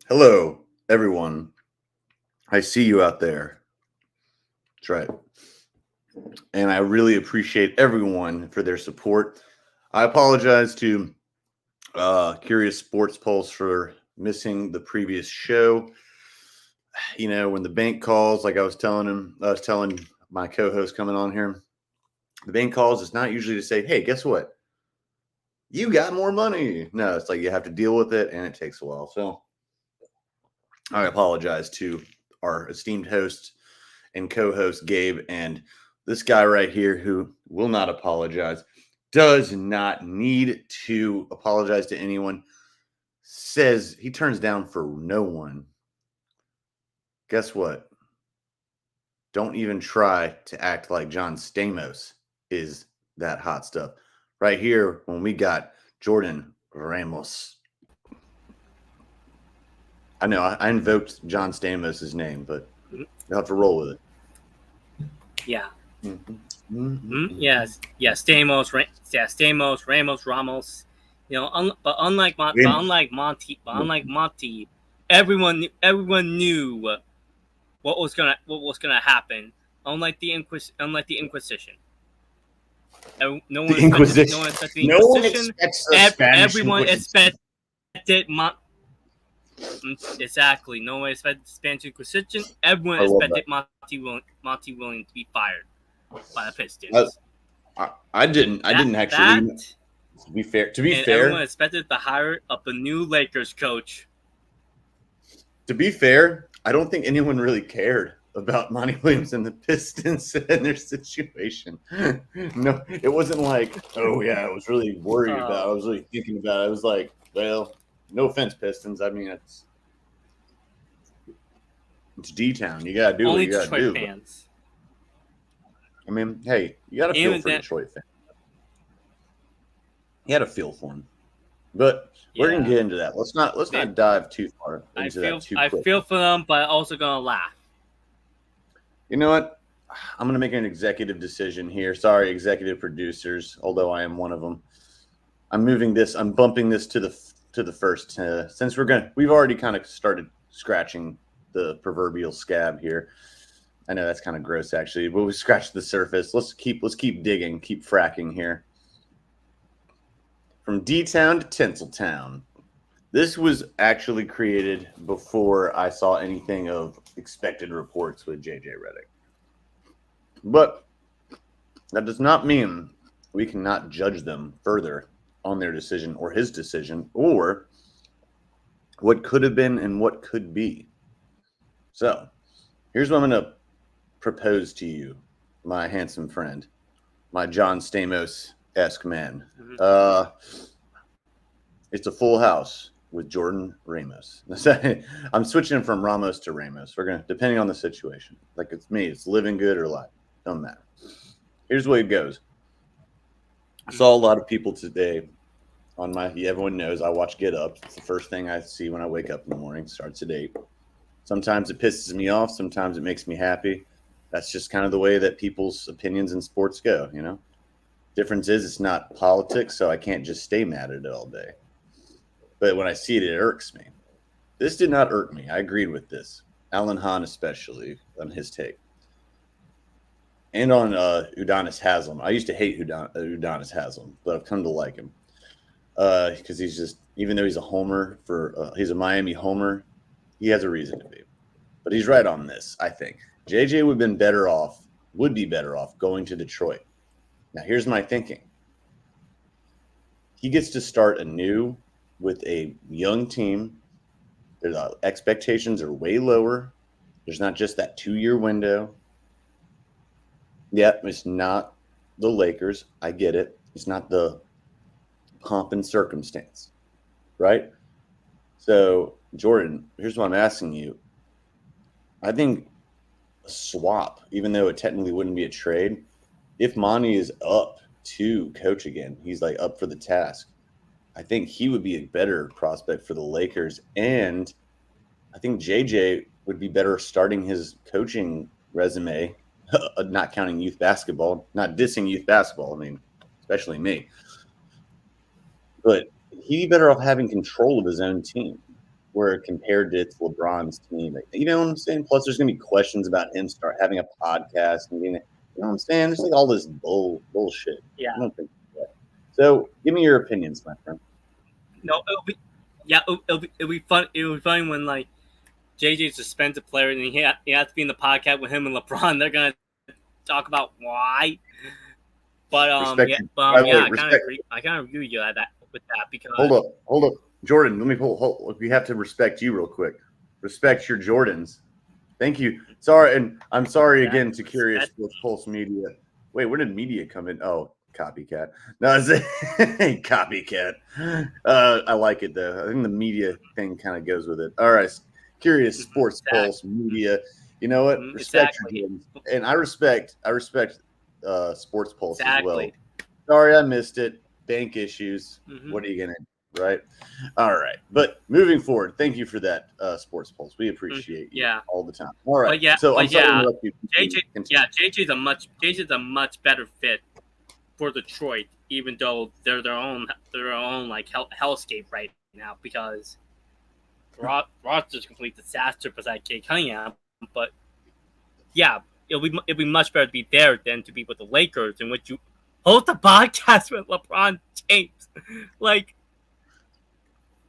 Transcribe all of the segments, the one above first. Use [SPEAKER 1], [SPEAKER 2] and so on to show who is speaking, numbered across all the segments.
[SPEAKER 1] Hello, everyone. I see you out there. That's right. And I really appreciate everyone for their support. I apologize to Curious Sports Pulse for missing the previous show. You know, when the bank calls, like I was telling my co-host coming on here, the bank calls, it's not usually to say, hey, guess what? You got more money. No, it's like you have to deal with it, and it takes a while. So I apologize to our esteemed host and co-host Gabe, and this guy right here who will not apologize, does not need to apologize to anyone, says he turns down for no one. Guess what? Don't even try to act like John Stamos is that hot stuff. Right here, when we got Jordan Ramos. I know I invoked John Stamos' name, but you'll have to roll with it.
[SPEAKER 2] Yeah. Yes. Stamos, Ramos, Ramos. You know, unlike Monty, everyone knew what was gonna happen. Unlike the Inquisition. No one expected the Inquisition. Everyone expected Exactly. No one expected the Spanish Inquisition. Everyone expected Monty Williams to be fired by the Pistons.
[SPEAKER 1] I didn't actually. To be fair,
[SPEAKER 2] everyone expected the hire of the new Lakers coach.
[SPEAKER 1] To be fair, I don't think anyone really cared about Monty Williams and the Pistons and their situation. No, it wasn't like, oh yeah, I was really worried about it. I was really thinking about it. I was like, well, no offense, Pistons. I mean, it's D-Town. You got to do what you got to do.
[SPEAKER 2] Fans.
[SPEAKER 1] I mean, hey, you got to feel for Detroit fans. You got to feel for them. But we're going to get into that. Let's not dive too far into that too quick.
[SPEAKER 2] I feel for them, but I'm also going to laugh.
[SPEAKER 1] You know what? I'm going to make an executive decision here. Sorry, executive producers, although I am one of them. I'm bumping this to the first, since we've already kind of started scratching the proverbial scab here. I know that's kind of gross actually, but we scratched the surface. Let's keep digging, keep fracking here. From D-Town to Tinseltown. This was actually created before I saw anything of expected reports with JJ Redick. But that does not mean we cannot judge them further on their decision or his decision or what could have been and what could be. So here's what I'm going to propose to you, my handsome friend, my John Stamos-esque man. It's a full house with Jordan Ramos. I'm switching from Ramos to Ramos. We're going to, depending on the situation. Like it's me, it's living good or live. Doesn't matter. Here's the way it goes. I saw a lot of people today on everyone knows I watch Get Up. It's the first thing I see when I wake up in the morning, starts at 8. Sometimes it pisses me off. Sometimes it makes me happy. That's just kind of the way that people's opinions in sports go, you know? Difference is it's not politics, so I can't just stay mad at it all day. But when I see it, it irks me. This did not irk me. I agreed with this. Alan Hahn especially on his take. And on Udonis Haslem. I used to hate Udonis Haslem, but I've come to like him. Because he's just, even though he's a homer he's a Miami homer, he has a reason to be. But he's right on this, I think. JJ would be better off going to Detroit. Now, here's my thinking. He gets to start anew with a young team. Their expectations are way lower. There's not just that 2-year window. Yeah, it's not the Lakers. I get it. It's not the pomp and circumstance, right? So, Jordan, here's what I'm asking you. I think a swap, even though it technically wouldn't be a trade, if Monty is up to coach again, he's like up for the task. I think he would be a better prospect for the Lakers. And I think JJ would be better starting his coaching resume, not counting youth basketball, not dissing youth basketball. I mean, especially me. But he'd be better off having control of his own team, where compared to it's LeBron's team. Like, you know what I'm saying? Plus, there's going to be questions about him start having a podcast and getting, you know what I'm saying? There's like all this bullshit.
[SPEAKER 2] Yeah.
[SPEAKER 1] I don't think that. So, give me your opinions, my friend.
[SPEAKER 2] No, it'll be fun. It'll be funny when like JJ's suspended player and he has to be in the podcast with him and LeBron. They're gonna talk about why. But I kind of agree with you with that because
[SPEAKER 1] hold up, Jordan. Let me hold. We have to respect you real quick. Respect your Jordans. Thank you. Sorry, and I'm sorry again to Curious Sports Pulse Media. Wait, where did media come in? Oh, copycat. No, it's copycat. I like it though. I think the media thing kind of goes with it. All right, Curious Sports Pulse Media. You know what? Respect your Jordans, and I respect Sports Pulse as well. Sorry, I missed it. Bank issues. What are you gonna do, right? All right, but moving forward, thank you for that, Sports Pulse. We appreciate you all the time. All right,
[SPEAKER 2] JJ's a much better fit for Detroit, even though they're their own like hellscape right now because roster's a complete disaster besides Cade Cunningham. But yeah, it'll be much better to be there than to be with the Lakers, in which you host a podcast with LeBron James. Like,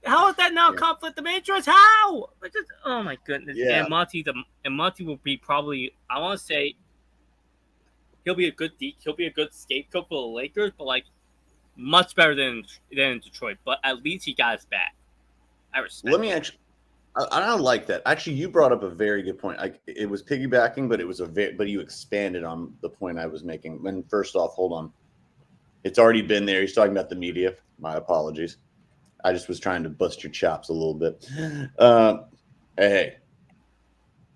[SPEAKER 2] how is that not conflict of interest? How? Oh my goodness! Yeah. And Monty will be probably, I want to say, he'll be a good scapegoat for the Lakers, but like much better than Detroit. But at least he got his back. I respect.
[SPEAKER 1] I don't like that. Actually, you brought up a very good point. It was piggybacking, but but you expanded on the point I was making. And first off, hold on. It's already been there. He's talking about the media. My apologies. I just was trying to bust your chops a little bit. Hey,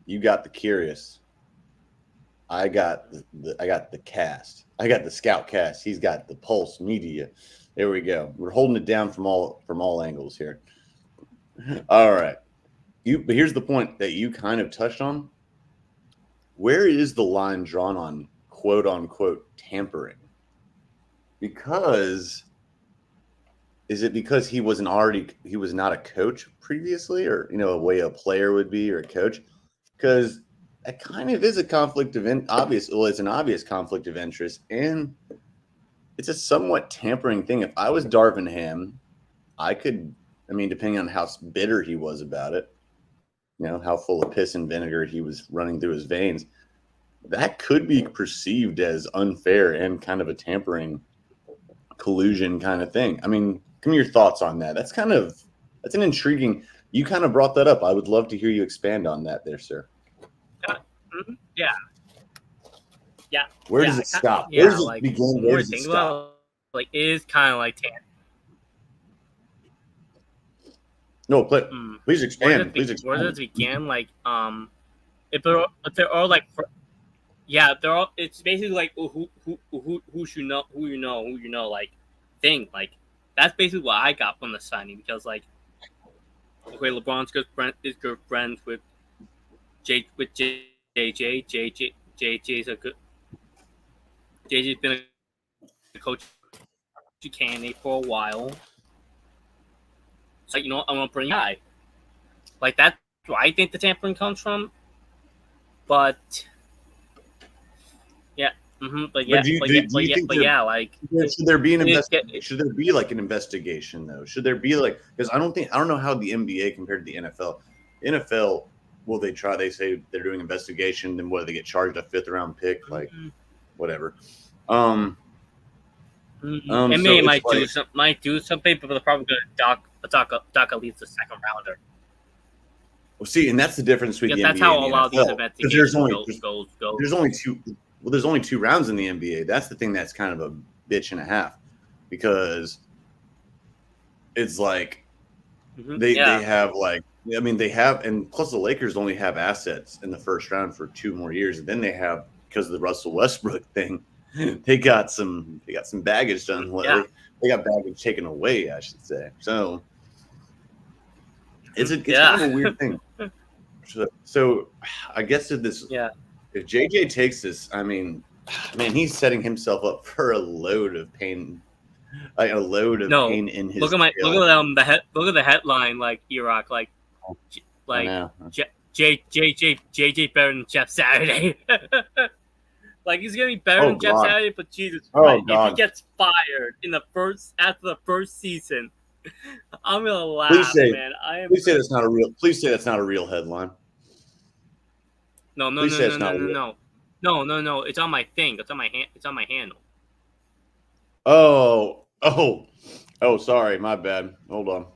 [SPEAKER 1] you got the Curious. I got the cast. I got the ScOutCast. He's got the Pulse Media. There we go. We're holding it down from all angles here. All right. But here's the point that you kind of touched on. Where is the line drawn on quote unquote tampering? Because is it because he was not a coach previously, or a way a player would be or a coach? Because that kind of is a conflict of it's an obvious conflict of interest, and it's a somewhat tampering thing. If I was Darvin Ham, depending on how bitter he was about it, how full of piss and vinegar he was running through his veins, that could be perceived as unfair and kind of a tampering collusion kind of thing. I mean, give me your thoughts on that. That's an intriguing. You kind of brought that up. I would love to hear you expand on that there, sir.
[SPEAKER 2] Yeah.
[SPEAKER 1] Where does it stop? Where does it begin? Where does it stop?
[SPEAKER 2] It is kind of like tampering.
[SPEAKER 1] No, please expand.
[SPEAKER 2] Where does it begin? Like, if there are like, they're all. It's basically like who you know, like thing. Like that's basically what I got from the signing because like, okay, LeBron's good friends with JJ. JJ's a good. JJ's been a coach candidate for a while. So I want to bring a guy. Like that's where I think the tampering comes from. But
[SPEAKER 1] should there be an investigation? Should there be like an investigation though? Should there be like, because I don't know how the NBA compared to the NFL. NFL, they say they're doing investigation, then what do they get charged a 5th round pick? Like whatever.
[SPEAKER 2] NBA might do something, but they're probably going to dock at least a 2nd rounder.
[SPEAKER 1] Well, see, and that's the difference between the
[SPEAKER 2] that's
[SPEAKER 1] NBA
[SPEAKER 2] how
[SPEAKER 1] and
[SPEAKER 2] a lot of these
[SPEAKER 1] NFL.
[SPEAKER 2] investigations goes.
[SPEAKER 1] There's only two. Well, there's only 2 rounds in the NBA. That's the thing that's kind of a bitch and a half, because it's like they have like, I mean, they have, and plus the Lakers only have assets in the first round for 2 more years, and then they have, because of the Russell Westbrook thing, they got some baggage done.
[SPEAKER 2] Yeah.
[SPEAKER 1] They got baggage taken away, I should say. So it's kind of a weird thing. So I guess if JJ takes this, I mean, man, he's setting himself up for a load of pain. Like a load of pain in his.
[SPEAKER 2] Look at the headline, like Iraq, like JJ better than Jeff Saturday. Like, he's gonna be better than Jeff Saturday, but Jesus Christ, if he gets fired after the first season, I'm gonna laugh, man.
[SPEAKER 1] Please say that's not a real. Please say that's not a real headline.
[SPEAKER 2] No. It's on my thing. It's on my handle.
[SPEAKER 1] Oh, sorry, my bad. Hold on.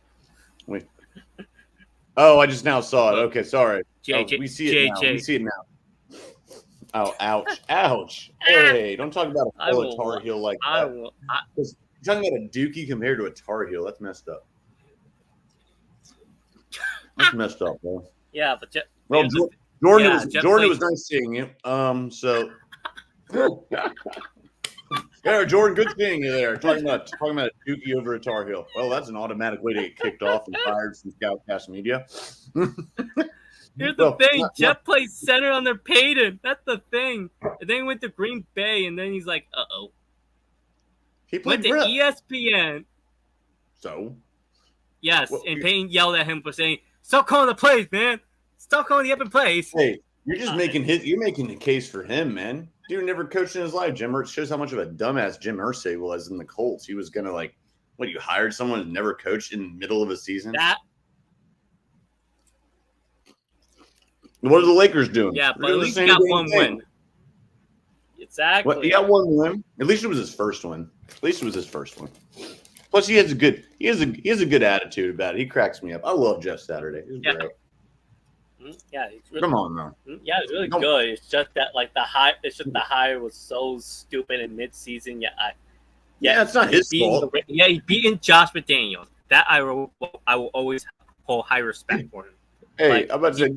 [SPEAKER 1] Wait. Oh, I just now saw it. Okay, sorry. We see it now. Oh, ouch. Hey, don't talk about a fellow Tar Heel like that. You're talking about a Dookie compared to a Tar Heel. That's messed up. That's messed up, bro.
[SPEAKER 2] Yeah, but
[SPEAKER 1] Jordan, it was nice seeing you. So yeah, Jordan, good seeing you there. Talking about a Dookie over a Tar Heel. Well, that's an automatic way to get kicked off and fired from ScOutCast Media.
[SPEAKER 2] Here's the thing. Jeff plays center on their Payton. That's the thing. And then he went to Green Bay, and then he's like, uh-oh.
[SPEAKER 1] He went
[SPEAKER 2] to ESPN.
[SPEAKER 1] So?
[SPEAKER 2] Yes, and Payton yelled at him for saying, stop calling the plays, man. Stop calling the open plays.
[SPEAKER 1] Hey, you're just making the case for him, man. Dude never coached in his life. Jim Irsay shows how much of a dumbass Jim Irsay was in the Colts. He was going to, you hired someone who never coached in the middle of a season? What are the Lakers doing?
[SPEAKER 2] Yeah, but at least he got one win. Exactly.
[SPEAKER 1] Well, he got one win. At least it was his first one. Plus, he has a good attitude about it. He cracks me up. I love Jeff Saturday. He's great.
[SPEAKER 2] Yeah,
[SPEAKER 1] come on now.
[SPEAKER 2] Yeah, it's really good. It's just that the hire was so stupid in mid-season. Yeah,
[SPEAKER 1] it's not his fault.
[SPEAKER 2] He beaten Josh McDaniels. That I will always hold high respect for him.
[SPEAKER 1] Hey, I'm about to say,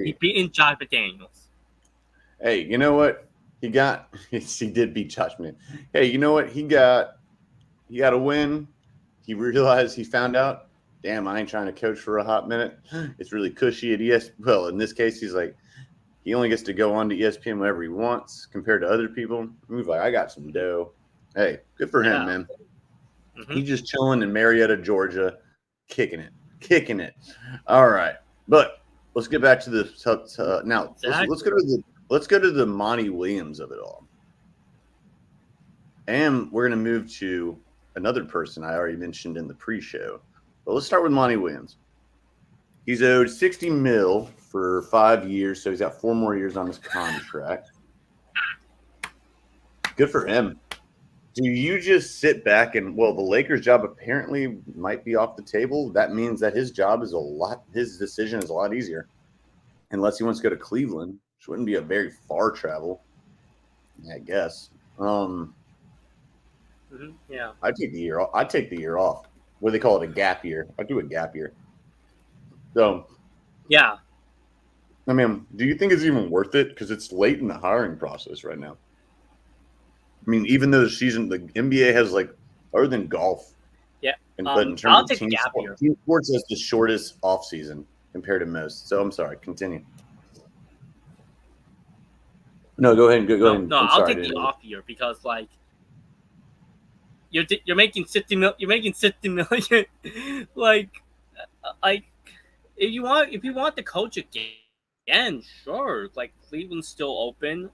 [SPEAKER 2] he beaten Josh McDaniels.
[SPEAKER 1] Hey, you know what? He did beat Josh McDaniels. Hey, you know what? He got a win. He realized, he found out, damn, I ain't trying to coach for a hot minute. It's really cushy at ESPN. Well, in this case, he's like, he only gets to go on to ESPN whenever he wants compared to other people. He's like, I got some dough. Hey, good for him, man. Mm-hmm. He's just chilling in Marietta, Georgia, kicking it. All right. But let's get back to the now. Exactly. Let's go to the Monty Williams of it all, and we're going to move to another person I already mentioned in the pre-show. But let's start with Monty Williams. He's owed $60 million for 5 years, so he's got 4 more years on his contract. Good for him. Do you just sit back and, the Lakers' job apparently might be off the table? That means that his decision is a lot easier. Unless he wants to go to Cleveland, which wouldn't be a very far travel, I guess.
[SPEAKER 2] Yeah.
[SPEAKER 1] I'd take the year off. What do they call it? A gap year. I'd do a gap year. So.
[SPEAKER 2] Yeah.
[SPEAKER 1] I mean, do you think it's even worth it? Because it's late in the hiring process right now. I mean, even though the NBA has other than golf.
[SPEAKER 2] Yeah.
[SPEAKER 1] But in terms of team sports has the shortest off season compared to most. So I'm sorry. Continue. No, go ahead. Go ahead.
[SPEAKER 2] No, I'll take the off year because you're making $60 million. You're making $60 million. If you want to coach again, sure. Cleveland's still open.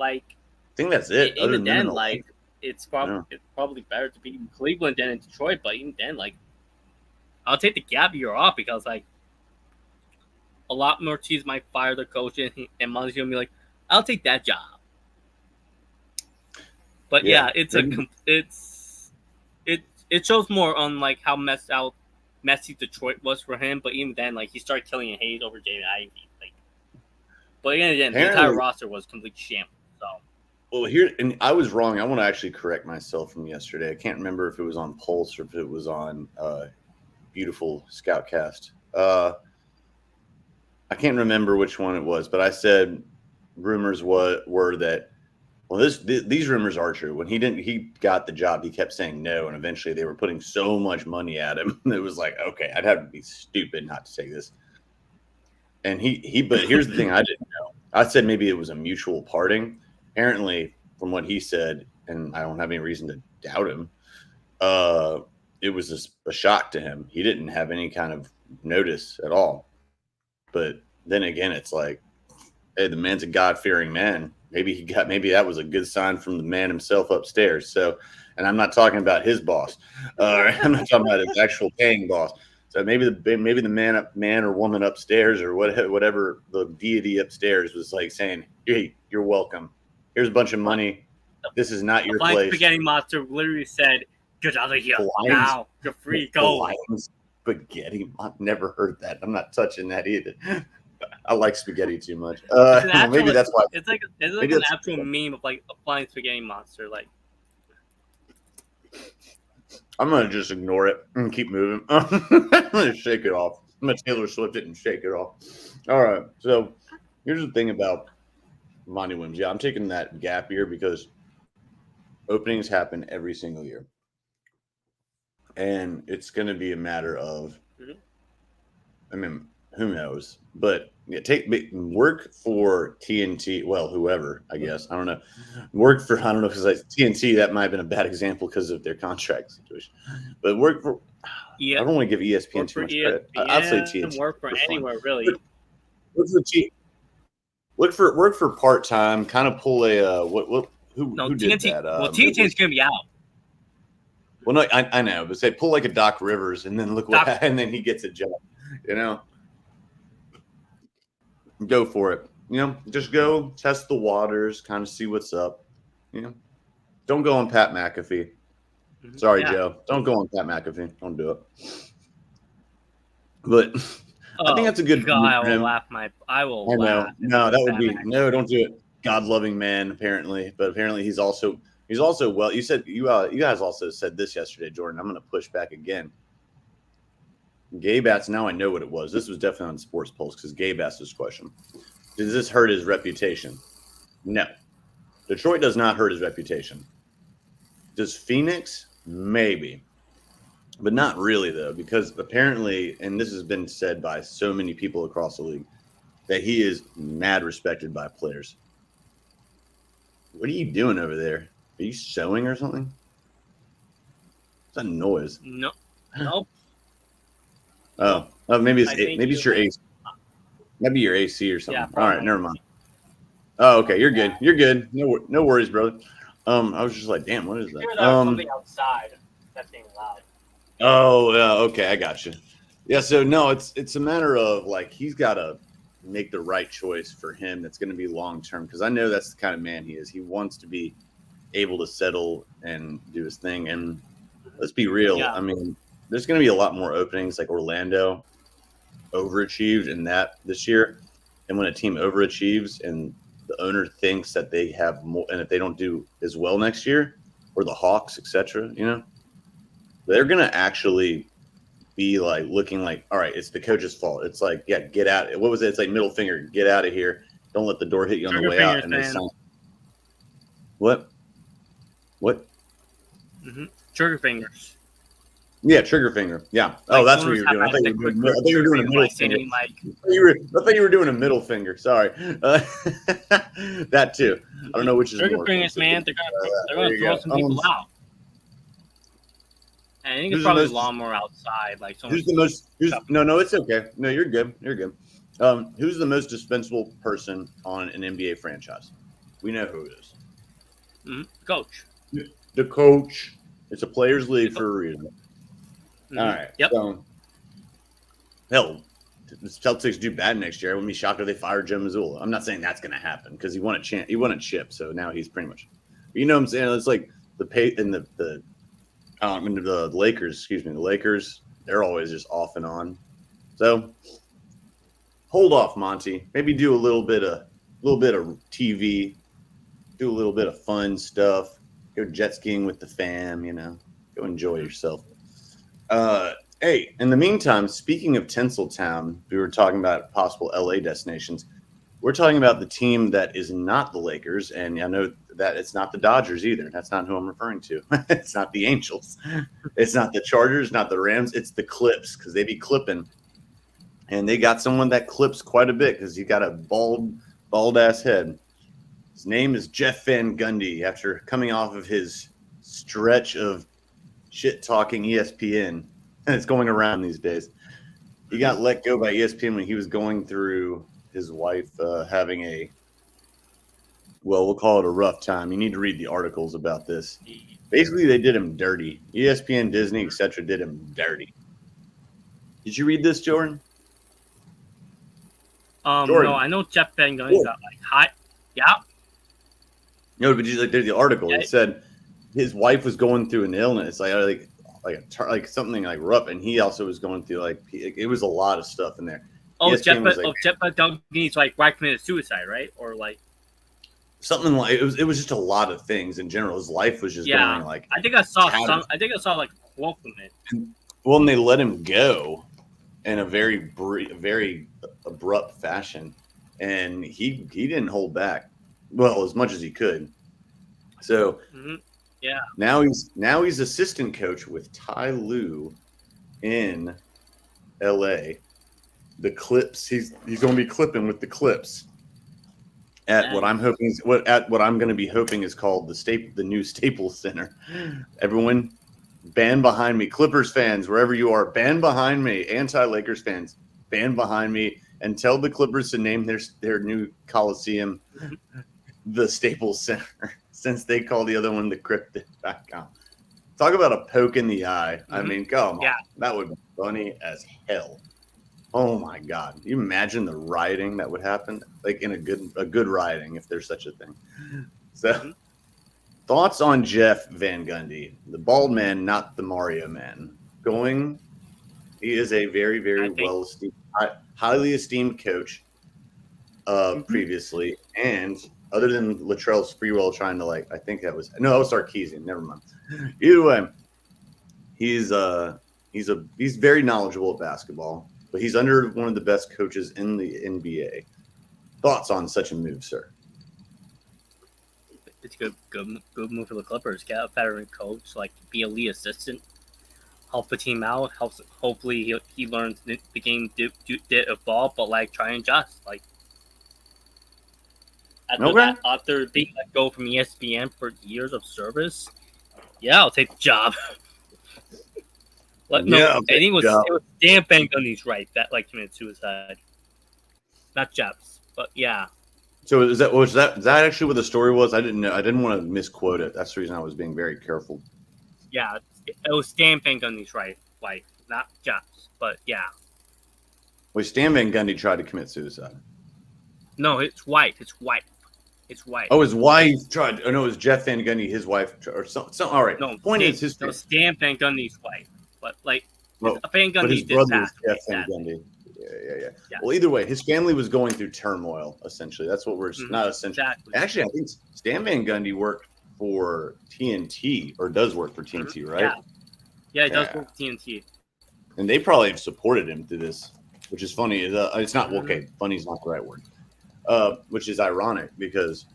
[SPEAKER 1] I think that's it.
[SPEAKER 2] Even then, it's probably better to be in Cleveland than in Detroit. But even then, I'll take the gap year off because a lot more teams might fire their coach and Monty's gonna be like, I'll take that job. But it shows more on how messy Detroit was for him. But even then, he started killing Hayes over Jaden Ivey. But again, the entire roster was complete shambles. So.
[SPEAKER 1] Well, here, and I was wrong. I want to actually correct myself from yesterday. I can't remember if it was on Pulse or if it was on beautiful ScOutCast. I can't remember which one it was, but I said rumors were that, well, these rumors are true. When he got the job, he kept saying no, and eventually they were putting so much money at him. It was like, okay, I'd have to be stupid not to say this. And but here's the thing I didn't know. I said maybe it was a mutual parting. Apparently, from what he said, and I don't have any reason to doubt him, it was a shock to him. He didn't have any kind of notice at all. But then again, it's like, hey, the man's a God-fearing man. Maybe that was a good sign from the man himself upstairs. So, and I'm not talking about his boss. I'm not talking about his actual paying boss. So maybe the man or woman upstairs or whatever the deity upstairs was like saying, hey, you're welcome. Here's a bunch of money. This is not your place.
[SPEAKER 2] Spaghetti Monster literally said, get out of here now. You're free. Go.
[SPEAKER 1] Spaghetti. I've never heard that. I'm not touching that either. I like spaghetti too much. Maybe that's why.
[SPEAKER 2] It's like an actual meme of like a flying spaghetti monster. Like,
[SPEAKER 1] I'm gonna just ignore it and keep moving. I'm gonna shake it off. I'm gonna Taylor Swift it and shake it off. All right. So here's the thing about Monty Williams. Yeah, I'm taking that gap year because openings happen every single year, and it's gonna be a matter of. I mean, who knows? But yeah, work for TNT. Well, whoever, I guess. I don't know. Work for, I don't know, because like TNT, that might have been a bad example because of their contract situation. But work for, I don't want to give ESPN too much credit. I'd say TNT.
[SPEAKER 2] Work for anywhere, really.
[SPEAKER 1] Look for part time. Kind of pull a who did that?
[SPEAKER 2] Well, TNT's gonna be out.
[SPEAKER 1] Well, no, I know, but say pull like a Doc Rivers, and then and then he gets a job. You know. Go for it. Just go test the waters, kind of see what's up. Don't go on Pat McAfee. Sorry, Joe. Don't go on Pat McAfee. Don't do it. But I think that's a good.
[SPEAKER 2] God, I will laugh. I will.
[SPEAKER 1] I know.
[SPEAKER 2] Laugh
[SPEAKER 1] no, that would be no. Don't do it. God-loving man, apparently, but apparently he's also well. You said you guys also said this yesterday, Jordan. I'm going to push back again. Gabe asked, now I know what it was. This was definitely on Sports Pulse because Gabe asked this question. Does this hurt his reputation? No. Detroit does not hurt his reputation. Does Phoenix? Maybe. But not really, though, because apparently, and this has been said by so many people across the league, that he is mad respected by players. What are you doing over there? Are you sewing or something? What's that noise?
[SPEAKER 2] No. Nope.
[SPEAKER 1] Oh, maybe it's your AC. Maybe your AC or something. Yeah, all right, never mind. Oh, okay, you're good. You're good. No worries, brother. I was just like, damn, what is that?
[SPEAKER 2] Something outside that's being loud.
[SPEAKER 1] Oh, yeah, okay, I got you. Yeah, so no, it's a matter of like he's got to make the right choice for him. That's going to be long term because I know that's the kind of man he is. He wants to be able to settle and do his thing. And let's be real. Yeah. I mean. There's going to be a lot more openings. Like Orlando overachieved in that this year. And when a team overachieves and the owner thinks that they have more, and if they don't do as well next year, or the Hawks, etc., they're going to actually be like looking like, all right, it's the coach's fault. It's like, yeah, get out. What was it? It's like middle finger, get out of here. Don't let the door hit you on the way out. And they sign. What?
[SPEAKER 2] Mm-hmm. Trigger fingers.
[SPEAKER 1] Yeah, trigger finger. Yeah. Oh, that's what you were doing. I thought you were doing a middle finger. I thought you were doing a middle finger. Sorry. That too. I don't know which is
[SPEAKER 2] trigger
[SPEAKER 1] more.
[SPEAKER 2] Fingers, man. They're gonna throw some people out. And I think it's probably a lot more outside. Like
[SPEAKER 1] who's the most? No, it's okay. No, you're good. You're good. Who's the most dispensable person on an NBA franchise? We know who it is.
[SPEAKER 2] Mm-hmm. Coach.
[SPEAKER 1] The coach. It's a players' league for a reason. Mm-hmm. All right.
[SPEAKER 2] Yep.
[SPEAKER 1] So, hell, the Celtics do bad next year. I wouldn't be shocked if they fired Joe Mazzulla. I'm not saying that's going to happen because he won a chip, so now he's pretty much. You know what I'm saying? It's like the Lakers. Excuse me, the Lakers. They're always just off and on. So hold off, Monty. Maybe do a little bit of little bit of TV, do a little bit of fun stuff, go jet skiing with the fam, go enjoy yourself. Hey, in the meantime, speaking of Tinseltown, we were talking about possible LA destinations. We're talking about the team that is not the Lakers, and I know that it's not the Dodgers either. That's not who I'm referring to. It's not the Angels. It's not the Chargers, not the Rams. It's the Clips, because they be clipping. And they got someone that clips quite a bit because he got a bald ass head. His name is Jeff Van Gundy. After coming off of his stretch of shit talking ESPN, and it's going around these days, he got let go by ESPN when he was going through his wife having we'll call it a rough time. You need to read the articles about this. Basically, they did him dirty. ESPN, Disney, etc. did him dirty. Did you read this, Jordan?
[SPEAKER 2] No, I know Jeff Van Gundy's got hot. Yeah.
[SPEAKER 1] No, but there's the article. It said his wife was going through an illness, like something like rough, and he also was going through it was a lot of stuff in there.
[SPEAKER 2] Oh, Jeff Van Gundy's wife committed suicide, right? Or
[SPEAKER 1] something like it was just a lot of things in general. His life was just going
[SPEAKER 2] I think I saw a quote from it.
[SPEAKER 1] Well, and they let him go in a very abrupt fashion, and he didn't hold back. Well, as much as he could. So now he's assistant coach with Ty Lue in LA. The Clips. He's going to be clipping with the Clips at what I'm going to be hoping is called the new Staples Center. Everyone, band behind me. Clippers fans, wherever you are, band behind me. Anti-Lakers fans, band behind me, and tell the Clippers to name their new Coliseum the Staples Center, since they call the other one the Crypto.com. Talk about a poke in the eye. I mean, come on. That would be funny as hell. Oh my God. You imagine the rioting that would happen? Like in a good rioting, if there's such a thing. So thoughts on Jeff Van Gundy, the bald man, not the Mario man. He is a very, very well-esteemed, highly esteemed coach previously, and other than Latrell Sprewell trying to I think that was Sarkisian. Never mind. Either way, he's very knowledgeable at basketball, but he's under one of the best coaches in the NBA. Thoughts on such a move, sir?
[SPEAKER 2] It's a good move for the Clippers. Get a veteran coach, be a lead assistant, help the team out. Hopefully he learns the game did evolve, but try and adjust. After being let go from ESPN for years of service, I'll take the job. I think it was Dan Van Gundy's right that committed suicide, not Jeff's, but yeah.
[SPEAKER 1] So is that actually what the story was? I didn't know. I didn't want to misquote it. That's the reason I was being very careful.
[SPEAKER 2] Yeah, it was Dan Van Gundy's right, not Jeff's, but yeah.
[SPEAKER 1] Well, Stan Van Gundy tried to commit suicide.
[SPEAKER 2] No, it's White. It's White.
[SPEAKER 1] Oh, his wife tried. Oh no, it was Jeff Van Gundy, his wife, or something. All right.
[SPEAKER 2] No,
[SPEAKER 1] point is his.
[SPEAKER 2] No, Stan Van Gundy's wife, but Van Gundy
[SPEAKER 1] but his
[SPEAKER 2] did
[SPEAKER 1] brother
[SPEAKER 2] pass.
[SPEAKER 1] Jeff Van Gundy. Yeah. Well, either way, his family was going through turmoil. Essentially, that's what we're not essentially. Exactly. Actually, I think Stan Van Gundy worked for TNT or does work for TNT, right?
[SPEAKER 2] Yeah, he does work for TNT.
[SPEAKER 1] And they probably have supported him through this, which is funny. It's not okay. Funny is not the right word. Which is ironic because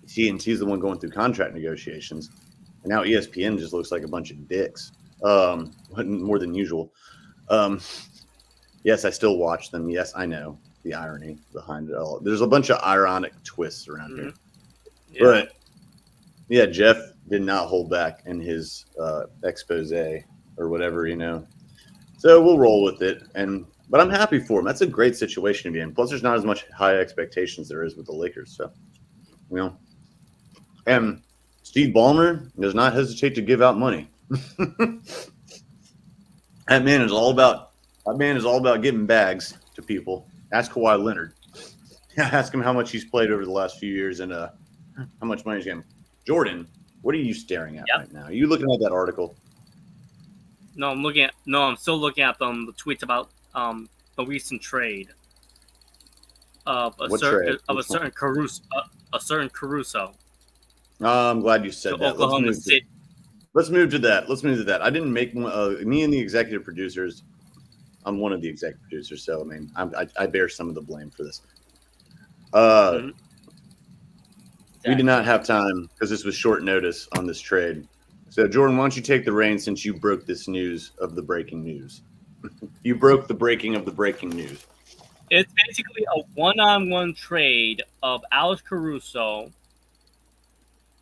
[SPEAKER 1] TNT is the one going through contract negotiations, and now ESPN just looks like a bunch of dicks, more than usual. Yes, I still watch them. Yes, I know the irony behind it all. There's a bunch of ironic twists around here. Yeah. But yeah, Jeff did not hold back in his expose or whatever, So we'll roll with it. But I'm happy for him. That's a great situation to be in. Plus, there's not as much high expectations there is with the Lakers. So, And Steve Ballmer does not hesitate to give out money. That man is all about giving bags to people. Ask Kawhi Leonard. Ask him how much he's played over the last few years and how much money he's getting. Jordan, what are you staring at right now? Are you looking at that article?
[SPEAKER 2] No, I'm still looking at the tweets about the recent trade. of a
[SPEAKER 1] What trade?
[SPEAKER 2] certain Caruso
[SPEAKER 1] I'm glad you
[SPEAKER 2] to
[SPEAKER 1] said that.
[SPEAKER 2] Oklahoma City.
[SPEAKER 1] Let's move to that. I didn't make me and the executive producers. I'm one of the executive producers, so I mean, I bear some of the blame for this.
[SPEAKER 2] Mhm.
[SPEAKER 1] We did not have time because this was short notice on this trade. So, Jordan, why don't you take the reins since you broke this news of the breaking news? You broke the breaking of the breaking news.
[SPEAKER 2] It's basically a one-on-one trade of Alex Caruso,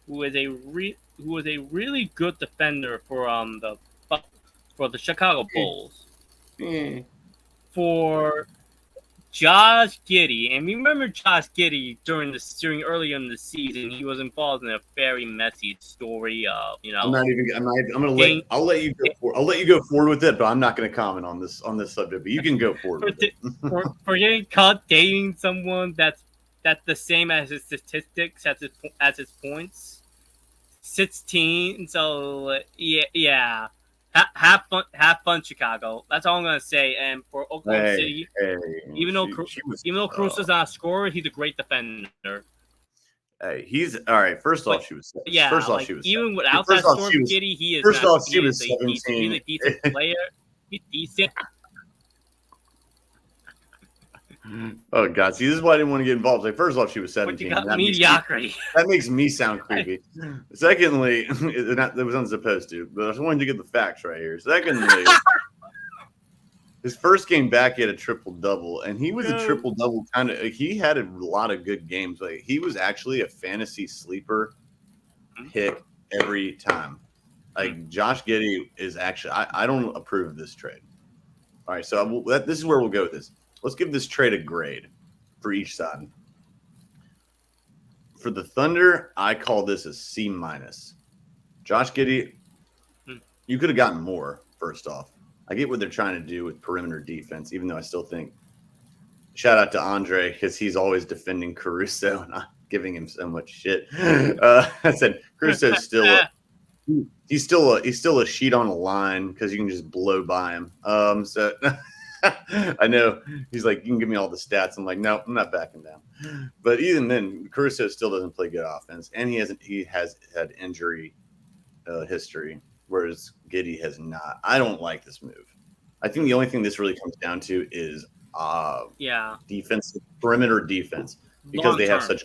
[SPEAKER 2] who is a really good defender for the Chicago Bulls, for Josh Giddey. And remember Josh Giddey during earlier in the season, he was involved in a very messy story of
[SPEAKER 1] I'm gonna I'll let you go forward with it, but I'm not gonna comment on this subject. But you can go forward with it.
[SPEAKER 2] for getting caught dating someone that's the same as his statistics as his points. 16. So yeah. Have fun, Chicago. That's all I'm gonna say. And for Oklahoma City, even though Caruso's not a scorer, he's a great defender.
[SPEAKER 1] Hey, he's all right. First off, she was
[SPEAKER 2] yeah.
[SPEAKER 1] First off,
[SPEAKER 2] like,
[SPEAKER 1] she was
[SPEAKER 2] even without that score of Giddy, he is.
[SPEAKER 1] First
[SPEAKER 2] not,
[SPEAKER 1] off, she was 17.
[SPEAKER 2] He's a decent player. He's decent.
[SPEAKER 1] Oh God! See, this is why I didn't want to get involved. Like, first off, she was 17.
[SPEAKER 2] But you got mediocrity.
[SPEAKER 1] That makes me sound creepy. Secondly, that was unsupposed to, but I just wanted to get the facts right here. Secondly, his first game back, he had a triple double, and he was a triple double kind of. He had a lot of good games. Like, he was actually a fantasy sleeper pick every time. Like, Josh Giddey is actually. I don't approve of this trade. All right, so this is where we'll go with this. Let's give this trade a grade for each side. For the Thunder, I call this a C-. Josh Giddey, you could have gotten more, first off. I get what they're trying to do with perimeter defense, even though I still think shout out to Andre because he's always defending Caruso and not giving him so much shit. I said Caruso's still he's still a sheet on a line because you can just blow by him. So I know he's like, you can give me all the stats. I'm like, no, I'm not backing down. But even then, Caruso still doesn't play good offense, and he has had injury history, whereas Giddey has not. I don't like this move. I think the only thing this really comes down to is defense, perimeter defense, because they have such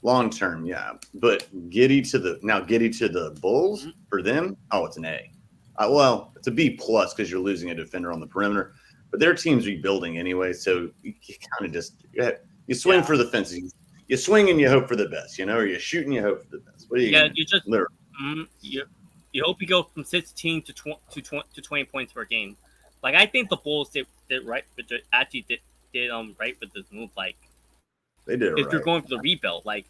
[SPEAKER 1] long term, But Giddey to the Bulls for them, it's an A. Well, it's a B+ because you're losing a defender on the perimeter. But their team's rebuilding anyway, so you kind of just you swing for the fences. You swing and you hope for the best, or you shoot and you hope for the best. What are you?
[SPEAKER 2] You just you hope you go from 16 to 20 points per game. Like, I think the Bulls did right, but they actually did right with this move. Like,
[SPEAKER 1] they did.
[SPEAKER 2] If you're going for the rebuild, like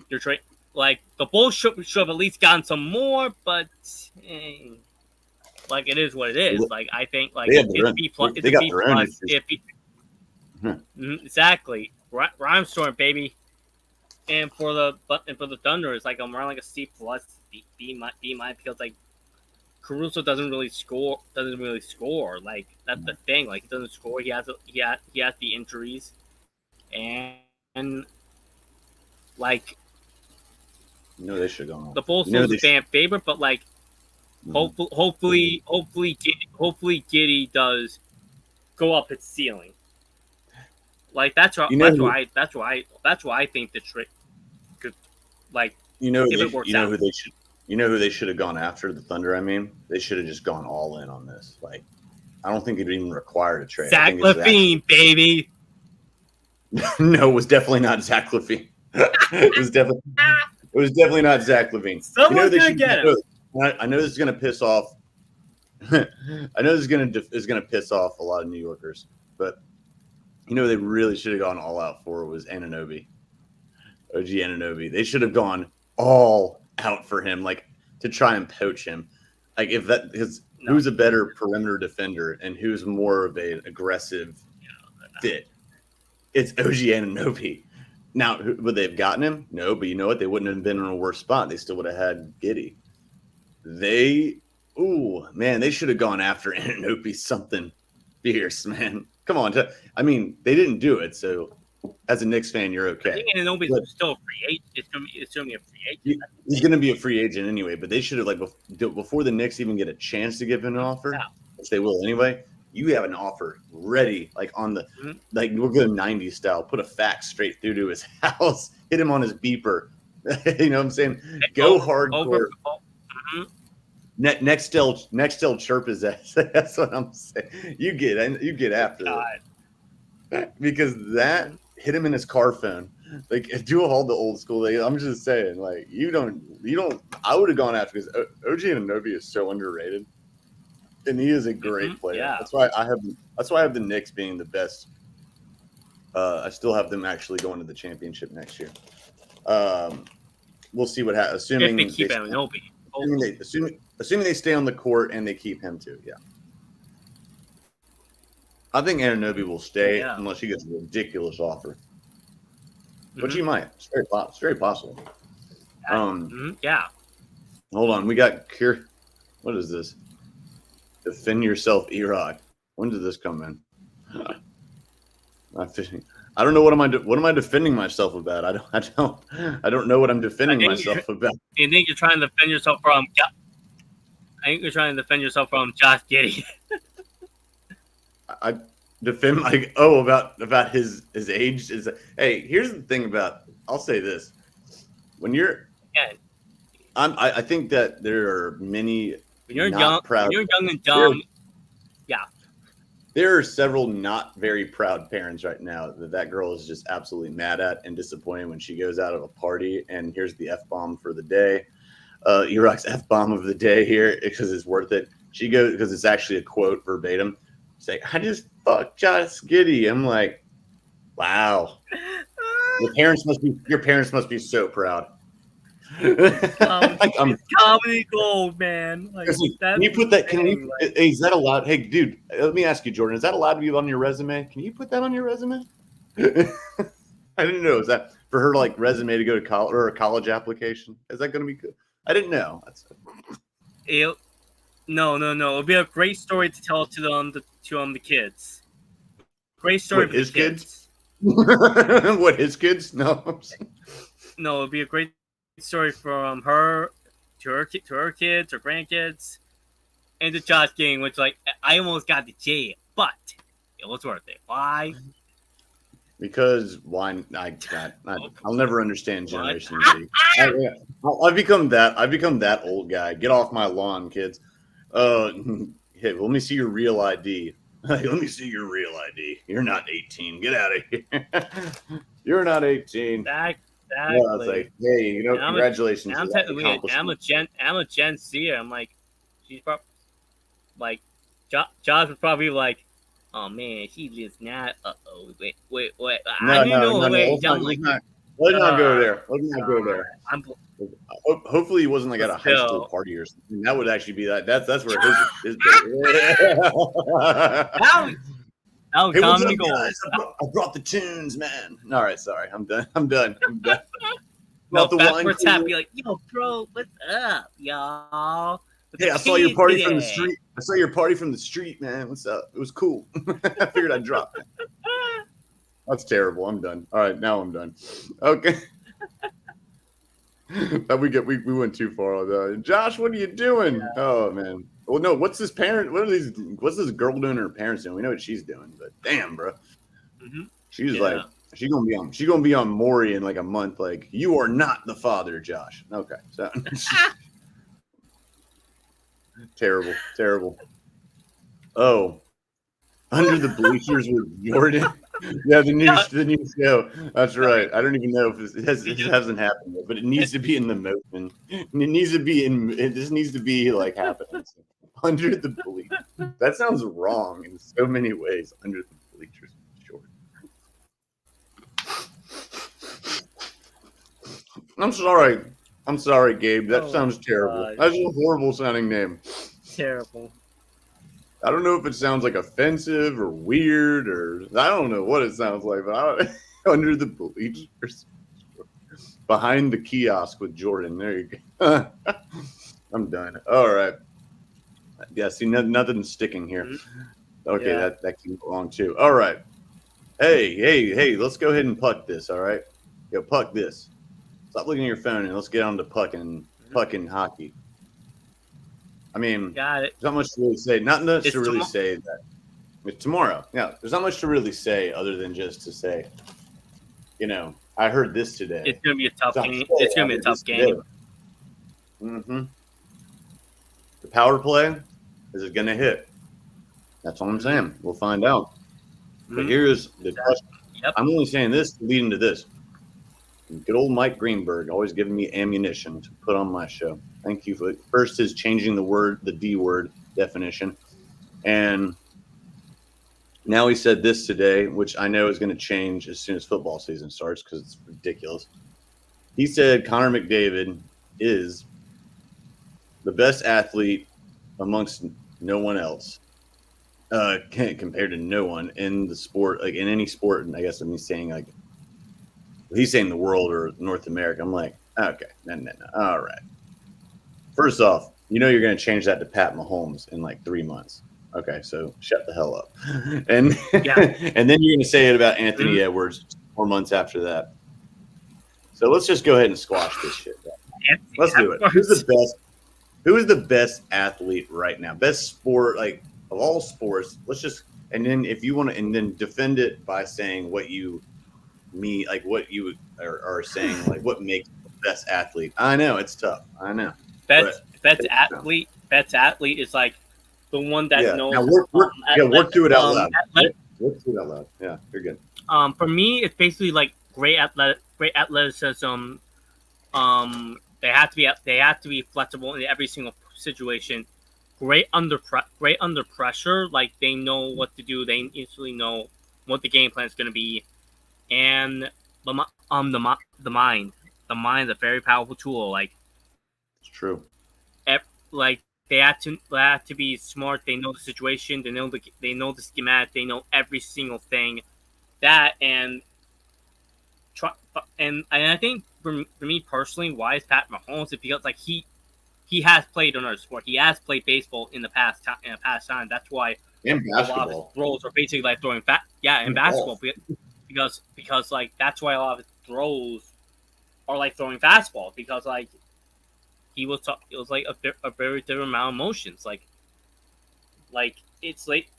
[SPEAKER 2] you're trying, like the Bulls should have at least gotten some more, but. Like, it is what it is. Like, I think like it's B+. It's a B+. Exactly. Rhyme storm, baby. And for the Thunder, it's like I'm around like a C+, B- because like Caruso doesn't really score. Like, that's the thing. Like, he doesn't score. He has the injuries, and like
[SPEAKER 1] they should go on.
[SPEAKER 2] The Bulls are a fan favorite, but like. Hopefully, Giddey does go up its ceiling. Like, that's why I think the trick could, like, if it works out.
[SPEAKER 1] Who they should have gone after, the Thunder. I mean, they should have just gone all in on this. Like, I don't think it even required a trade.
[SPEAKER 2] Zach LaVine, baby.
[SPEAKER 1] No, it was definitely not Zach LaVine. It was definitely not Zach LaVine.
[SPEAKER 2] Someone's gonna get him.
[SPEAKER 1] I know this is going to piss off. I know this is going to piss off a lot of New Yorkers, but they really should have gone all out for was Anunoby, OG Anunoby. They should have gone all out for him, like, to try and poach him. Like, who's a better perimeter defender and who's more of an aggressive fit? It's OG Anunoby. Now, would they have gotten him? No, but you know what? They wouldn't have been in a worse spot. They still would have had Giddey. They should have gone after Anunoby something fierce, man. Come on. I mean, they didn't do it, so as a Knicks fan, you're
[SPEAKER 2] I
[SPEAKER 1] okay.
[SPEAKER 2] think Anunoby's
[SPEAKER 1] But
[SPEAKER 2] still a free agent. It's gonna be a free agent.
[SPEAKER 1] he's going to be a free agent anyway. But they should have before the Knicks even get a chance to give him an offer, which they will anyway. You have an offer ready, like on the like we'll go 90s style. Put a fax straight through to his house. Hit him on his beeper. You know what I'm saying? Go hardcore. Next still chirp his ass. That's what I'm saying. You get after it. Because that hit him in his car phone. Like do all the old school. I'm just saying, like you don't. I would have gone after because OG Anunoby is so underrated, and he is a great player.
[SPEAKER 2] Yeah.
[SPEAKER 1] That's why I have the Knicks being the best. I still have them actually going to the championship next year. We'll see what happens. Assuming
[SPEAKER 2] if they keep Anunoby.
[SPEAKER 1] Assuming they stay on the court and they keep him too, yeah. I think Anunoby will stay unless he gets a ridiculous offer, which he might. It's very possible.
[SPEAKER 2] Yeah.
[SPEAKER 1] Hold on, we got Cure. What is this? Defend yourself, Erod. When did this come in? I don't know what am I defending myself about. I don't know what I'm defending myself about.
[SPEAKER 2] I think you're trying to defend yourself from. I think you're trying to defend yourself from Josh Giddey.
[SPEAKER 1] I defend about his age is. Hey, here's the thing about. I'll say this: when you're, I think that there are many.
[SPEAKER 2] When you're young, and dumb.
[SPEAKER 1] There are several not very proud parents right now that girl is just absolutely mad at and disappointed when she goes out of a party. And here's the F-bomb for the day. Eroc's F-bomb of the day here because it's worth it. She goes because it's actually a quote verbatim. It's like, I just fucked Josh Giddey. I'm like, wow. Your parents must be so proud.
[SPEAKER 2] Comedy gold, man. Like,
[SPEAKER 1] can you put that? Is that allowed? Hey, dude, let me ask you, Jordan. Is that allowed to be on your resume? Can you put that on your resume? I didn't know. Is that for her like resume to go to college or a college application? Is that going to be good? I didn't know.
[SPEAKER 2] No. It'll be a great story to tell to the kids. Great story for his kids.
[SPEAKER 1] What his kids? No.
[SPEAKER 2] No, it'll be a great story from her to her kids, her grandkids, and to Josh Giddey, which like I almost got to jail, but it was worth it. Why?
[SPEAKER 1] Because why? I'll never understand Generation Z. I've become that old guy. Get off my lawn, kids. Hey, let me see your real ID. Let me see your real ID. You're not 18. Get out of here. You're not 18.
[SPEAKER 2] Exactly.
[SPEAKER 1] Yeah, I was like, hey, congratulations.
[SPEAKER 2] I'm a Gen Z. I'm like, she's probably like, Josh was probably like, oh man, she lives now. Wait.
[SPEAKER 1] Let's not go there. Hopefully, he wasn't like at a high school party or something. That would actually be that. That's where his
[SPEAKER 2] Hey,
[SPEAKER 1] what's up, guys? I brought the tunes, man. All right, sorry. I'm done.
[SPEAKER 2] No, backwards happy, like, yo, bro, what's up, y'all?
[SPEAKER 1] Hey, I saw your party from the street. I saw your party from the street, man. What's up? It was cool. I figured I'd drop it. That's terrible. I'm done. All right, now I'm done. Okay. We went too far on that. Josh, what are you doing? Yeah. Oh man. Well, no. What's this girl doing? Her parents doing? We know what she's doing, but damn, bro. She's like, she's gonna be on Maury in like a month. Like, you are not the father, Josh. Okay, so terrible. Oh, Under the Bleachers with Jordan. Yeah, the new show. That's right. I don't even know if it hasn't happened yet, but it needs to be in the motion. It just needs to be like happening. Under the Bleachers. That sounds wrong in so many ways. Under the Bleachers with Jordan. I'm sorry, Gabe. That sounds terrible. God. That's a horrible sounding name.
[SPEAKER 2] Terrible.
[SPEAKER 1] I don't know if it sounds like offensive or weird or I don't know what it sounds like, but Under the Bleachers. Behind the kiosk with Jordan. There you go. I'm done. All right. Yeah, see, nothing's sticking here. Okay,
[SPEAKER 2] Yeah.
[SPEAKER 1] that can go on too. All right. Hey, let's go ahead and puck this, all right? Yo, puck this. Stop looking at your phone and let's get on to pucking hockey. I mean,
[SPEAKER 2] Got it.
[SPEAKER 1] there's not much to really say. Not much
[SPEAKER 2] It's
[SPEAKER 1] to really
[SPEAKER 2] tomorrow.
[SPEAKER 1] say that it's tomorrow. Yeah, there's not much to really say other than just to say, I heard this today.
[SPEAKER 2] It's gonna be a tough game. It's gonna be a tough game.
[SPEAKER 1] Mm-hmm. The power play, is it going to hit? That's what I'm saying. We'll find out. But here's the question.
[SPEAKER 2] Yep.
[SPEAKER 1] I'm only saying this leading to this. Good old Mike Greenberg, always giving me ammunition to put on my show. Thank you for first his changing the D word definition. And now he said this today, which I know is going to change as soon as football season starts because it's ridiculous. He said Connor McDavid is the best athlete amongst no one else, compared to no one in the sport, like in any sport. And I guess he's saying the world or North America. I'm like, okay, no. All right. First off, you're going to change that to Pat Mahomes in like 3 months. Okay, so shut the hell up. And and then you're going to say it about Anthony Edwards 4 months after that. So let's just go ahead and squash this shit. Let's do it. Who's the best athlete right now? Best sport, like of all sports. Let's just, and then if you want to, and then defend it by saying what you mean, like what you are saying, like what makes the best athlete. I know it's tough. I know.
[SPEAKER 2] Best athlete is like the one that knows.
[SPEAKER 1] Now work through it out loud. Work through it out loud. Yeah, you're good.
[SPEAKER 2] For me, it's basically like great athleticism. They have to be flexible in every single situation. Great under pressure. Like they know what to do. They instantly know what the game plan is going to be. And the mind. The mind is a very powerful tool. Like
[SPEAKER 1] it's true.
[SPEAKER 2] Like they have to be smart. They know the situation. They know the schematic. They know every single thing. That and I think for me personally, why is Pat Mahomes? It's because like he has played another sport. He has played baseball in the past time. That's why
[SPEAKER 1] and basketball.
[SPEAKER 2] A lot of his throws are basically like throwing in basketball because like that's why a lot of his throws are like throwing fastball because like it was like a very different amount of motions like it's like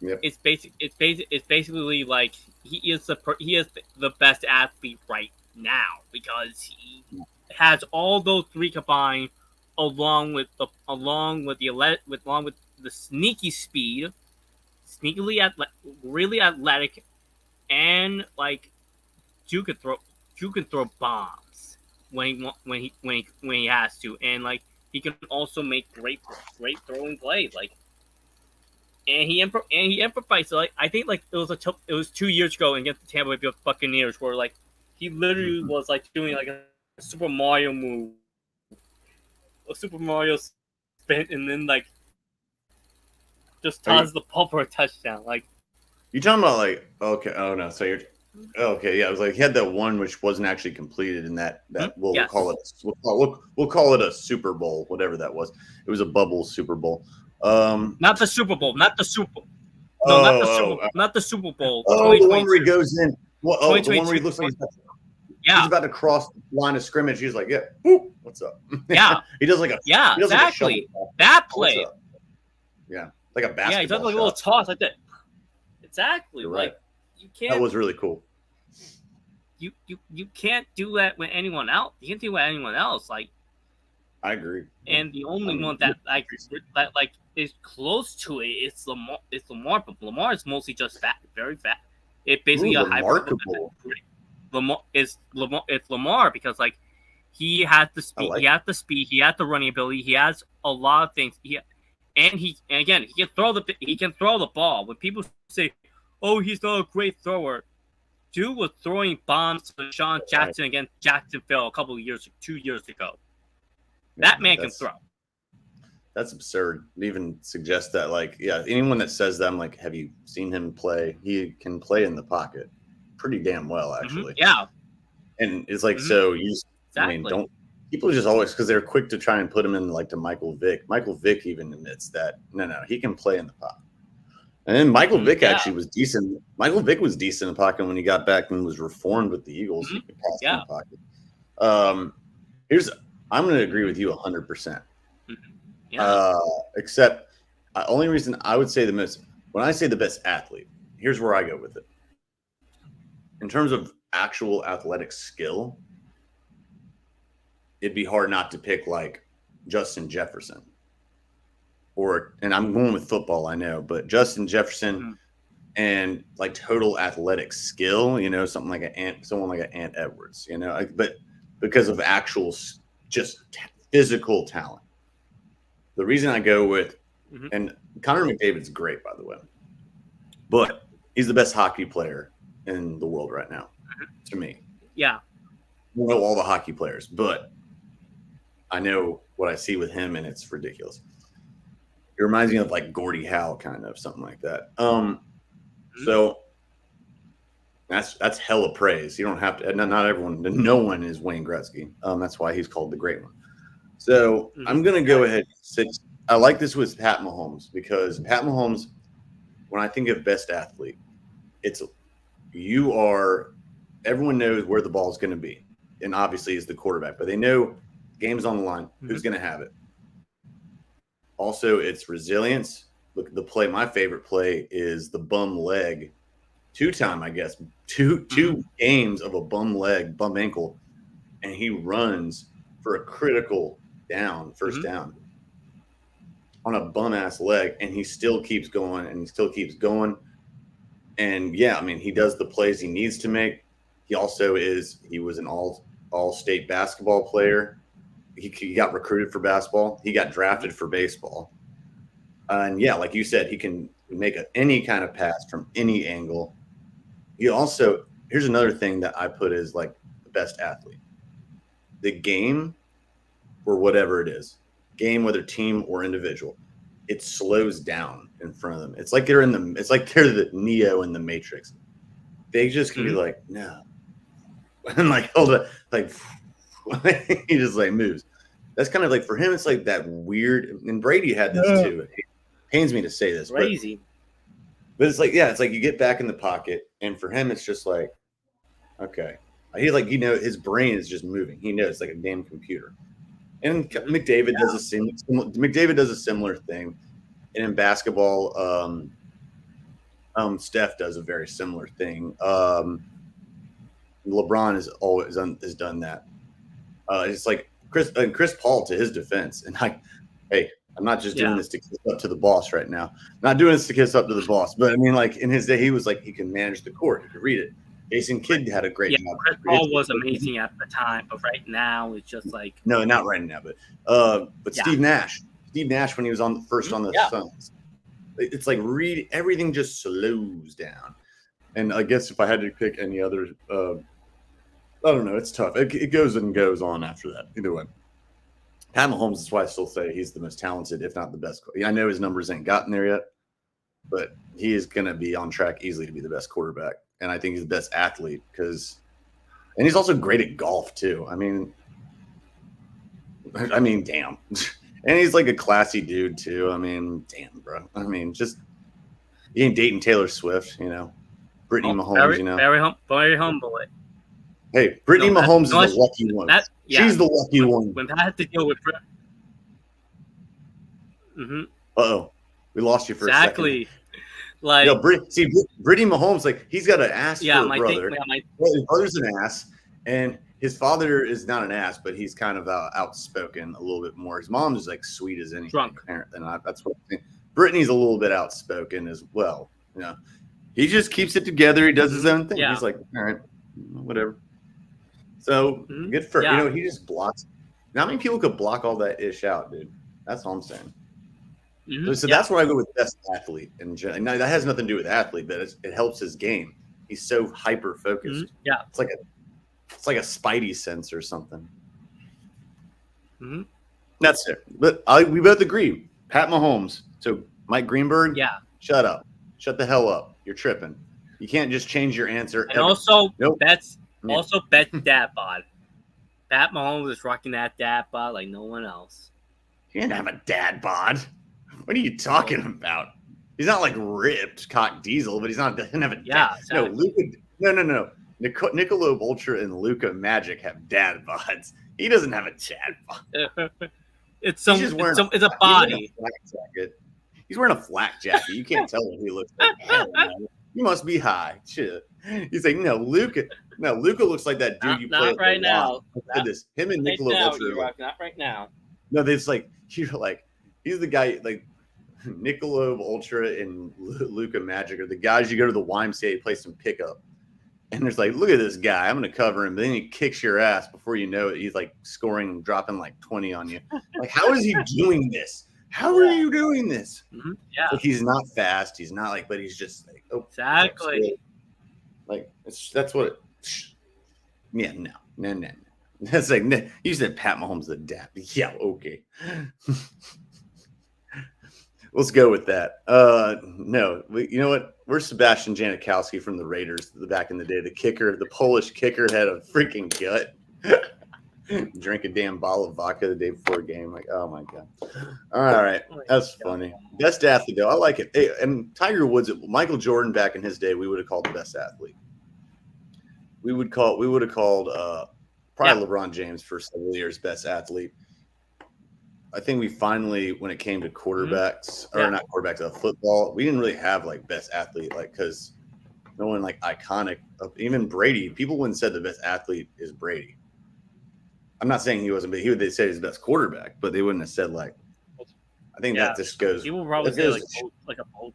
[SPEAKER 1] yep.
[SPEAKER 2] it's basically like he is the best athlete right now because he has all those three combined along with the sneaky speed, really athletic, and like you can throw bombs when he has to, and like he can also make great throwing plays like. And he improvised. Like I think, like it was 2 years ago against the Tampa Bay Buccaneers, where like he literally was like doing like a Super Mario move, a Super Mario spin, and then like just tosses the ball for a touchdown. Like
[SPEAKER 1] you talking about like okay? Oh no, so you're okay. Yeah, it was like he had that one which wasn't actually completed, and that we'll call it a Super Bowl, whatever that was. It was a bubble Super Bowl.
[SPEAKER 2] Not the Super Bowl. Not the Super Bowl.
[SPEAKER 1] Oh, the one where he goes in. Well, the one where he looks like he's about to cross the line of scrimmage. He's like, yeah, whoop, what's up?
[SPEAKER 2] Yeah.
[SPEAKER 1] He does like a
[SPEAKER 2] exactly
[SPEAKER 1] like
[SPEAKER 2] that play.
[SPEAKER 1] Yeah, like a basketball.
[SPEAKER 2] Yeah, he does like a little toss like that. Exactly.
[SPEAKER 1] You're
[SPEAKER 2] like
[SPEAKER 1] right.
[SPEAKER 2] you can't.
[SPEAKER 1] That was really cool.
[SPEAKER 2] You can't do that with anyone else. You can't do it with anyone else. Like
[SPEAKER 1] I agree.
[SPEAKER 2] And the only one that is close to it is Lamar. It's Lamar, but Lamar is mostly just fat, very fat. It basically
[SPEAKER 1] remarkable.
[SPEAKER 2] It's Lamar because like he has the speed, he has the speed, he has the running ability, he has a lot of things. He can throw the ball. When people say, "Oh, he's not a great thrower," dude was throwing bombs to Sean Jackson against Jacksonville 2 years ago. That man can throw.
[SPEAKER 1] That's absurd to even suggest that. Like, yeah, anyone that says that, I'm like, have you seen him play? He can play in the pocket pretty damn well, actually.
[SPEAKER 2] Yeah.
[SPEAKER 1] And it's like, so you just, I mean, people just always, because they're quick to try and put him in like to Michael Vick. Michael Vick even admits that no, he can play in the pocket. And then Michael Vick actually was decent. Michael Vick was decent in the pocket when he got back and was reformed with the Eagles. He could pass in the pocket. I'm going to agree with you 100%. Except only reason I would say when I say the best athlete, here's where I go with it. In terms of actual athletic skill, it'd be hard not to pick like Justin Jefferson. And I'm going with football, I know, but Justin Jefferson and like total athletic skill, someone like an Ant Edwards, but because of actual just physical talent. The reason I go with, and Connor McDavid's great, by the way, but he's the best hockey player in the world right now, to me.
[SPEAKER 2] Yeah.
[SPEAKER 1] I don't know all the hockey players, but I know what I see with him, and it's ridiculous. It reminds me of like Gordie Howe, kind of something like that. So that's hella praise. You don't have to. Not everyone. No one is Wayne Gretzky. That's why he's called the Great One. So I'm gonna go ahead. I like this with Pat Mahomes because Pat Mahomes, when I think of best athlete, everyone knows where the ball is going to be, and obviously is the quarterback, but they know game's on the line. Who's going to have it? Also, it's resilience. Look, my favorite play is the bum leg, two-time, I guess, two games of a bum leg, bum ankle, and he runs for a critical down, first down, on a bum-ass leg, and he still keeps going, and he still keeps going. And, yeah, I mean, he does the plays he needs to make. He was an all-state basketball player. He got recruited for basketball. He got drafted for baseball. And, yeah, like you said, he can make any kind of pass from any angle. Here's another thing that I put as, like, the best athlete. The game, or whatever it is, whether team or individual, it slows down in front of them. It's like they're the Neo in the Matrix. They just can be like, no. And, like, hold it, like, he just like moves. That's kind of like for him. It's like that weird. And Brady had this too. It pains me to say this,
[SPEAKER 2] crazy.
[SPEAKER 1] But it's like you get back in the pocket, and for him, it's just like, okay, he's like his brain is just moving. He knows, like a damn computer. And McDavid does a similar thing, and in basketball, Steph does a very similar thing. LeBron has done that. It's like Chris Paul, to his defense, and I'm not just doing this to kiss up to the boss right now. I'm not doing this to kiss up to the boss, but I mean, like in his day, he was like he can manage the court, he could read it. Jason Kidd had a great job.
[SPEAKER 2] Chris Paul was amazing at the time, but right now it's just like
[SPEAKER 1] no, not right now, but Steve Nash when he was on the Suns, it's like everything just slows down. And I guess if I had to pick any other. I don't know. It's tough. It goes and goes on after that. Either way, Pat Mahomes is why I still say he's the most talented, if not the best. I know his numbers ain't gotten there yet, but he is going to be on track easily to be the best quarterback. And I think he's the best athlete and he's also great at golf too. I mean, damn. And he's like a classy dude too. I mean, damn, bro. I mean, just he ain't dating Taylor Swift, Brittany Mahomes,
[SPEAKER 2] very humble.
[SPEAKER 1] Hey, Brittany Mahomes is the lucky one. She's the lucky one.
[SPEAKER 2] When Pat had to deal with
[SPEAKER 1] Uh-oh. We lost you for a second.
[SPEAKER 2] Exactly. Like,
[SPEAKER 1] Brittany Mahomes, like, he's got an ass for a brother. His brother's an ass, and his father is not an ass, but he's kind of outspoken a little bit more. His mom's like sweet as anything.
[SPEAKER 2] Drunk.
[SPEAKER 1] And that's what I think. Brittany's a little bit outspoken as well. He just keeps it together. He does his own thing. Yeah. He's like, all right, whatever. So good for he just blocks. Not many people could block all that ish out, dude. That's all I'm saying. So that's where I go with best athlete. And that has nothing to do with athlete, but it helps his game. He's so hyper focused.
[SPEAKER 2] Yeah,
[SPEAKER 1] it's like a spidey sense or something. That's it. But we both agree. Pat Mahomes. So Mike Greenberg.
[SPEAKER 2] Yeah.
[SPEAKER 1] Shut up. Shut the hell up. You're tripping. You can't just change your answer.
[SPEAKER 2] And also, that's. Also, bet dad bod. Pat Mahomes is rocking that dad bod like no one else.
[SPEAKER 1] He didn't have a dad bod. What are you talking about? He's not like ripped cock diesel, but doesn't have a dad.
[SPEAKER 2] Yeah, exactly.
[SPEAKER 1] No. Michelob Ultra and Luca Magic have dad bods. He doesn't have a dad bod.
[SPEAKER 2] It's a body.
[SPEAKER 1] He's wearing a flak jacket. You can't tell what he looks like. Hell no. You must be high. Shit. He's like, no, Luca. No, Luca looks like that dude you play
[SPEAKER 2] not right now.
[SPEAKER 1] Him and Michelob Ultra.
[SPEAKER 2] Not right now.
[SPEAKER 1] No, it's like he's the guy like Michelob Ultra and Luca Magic are the guys you go to the YMCA play some pickup. And there's like, look at this guy. I'm going to cover him. But then he kicks your ass before you know it. He's like scoring and dropping like 20 on you. Like, how is he doing this? How are you doing this?
[SPEAKER 2] Mm-hmm. Yeah.
[SPEAKER 1] Like, he's not fast. He's not like, but he's just like, oh,
[SPEAKER 2] exactly.
[SPEAKER 1] Like, that's what it, yeah, no. That's like, no. You said Pat Mahomes the dad. Yeah, okay. Let's go with that. No, you know what? We're Sebastian Janikowski from the Raiders back in the day. The kicker, the Polish kicker, had a freaking gut. Drink a damn bottle of vodka the day before a game. Like, oh my god. All right, that's funny. Best athlete though, I like it. Hey, and Tiger Woods, Michael Jordan back in his day, we would have called the best athlete. We would have called probably LeBron James for several years best athlete. I think we finally, when it came to quarterbacks, or not quarterbacks, football, we didn't really have like best athlete, like because no one like iconic. Even Brady, people wouldn't say the best athlete is Brady. I'm not saying he wasn't, but they say he's the best quarterback, but they wouldn't have said like. I think that just goes.
[SPEAKER 2] People probably say like a bold.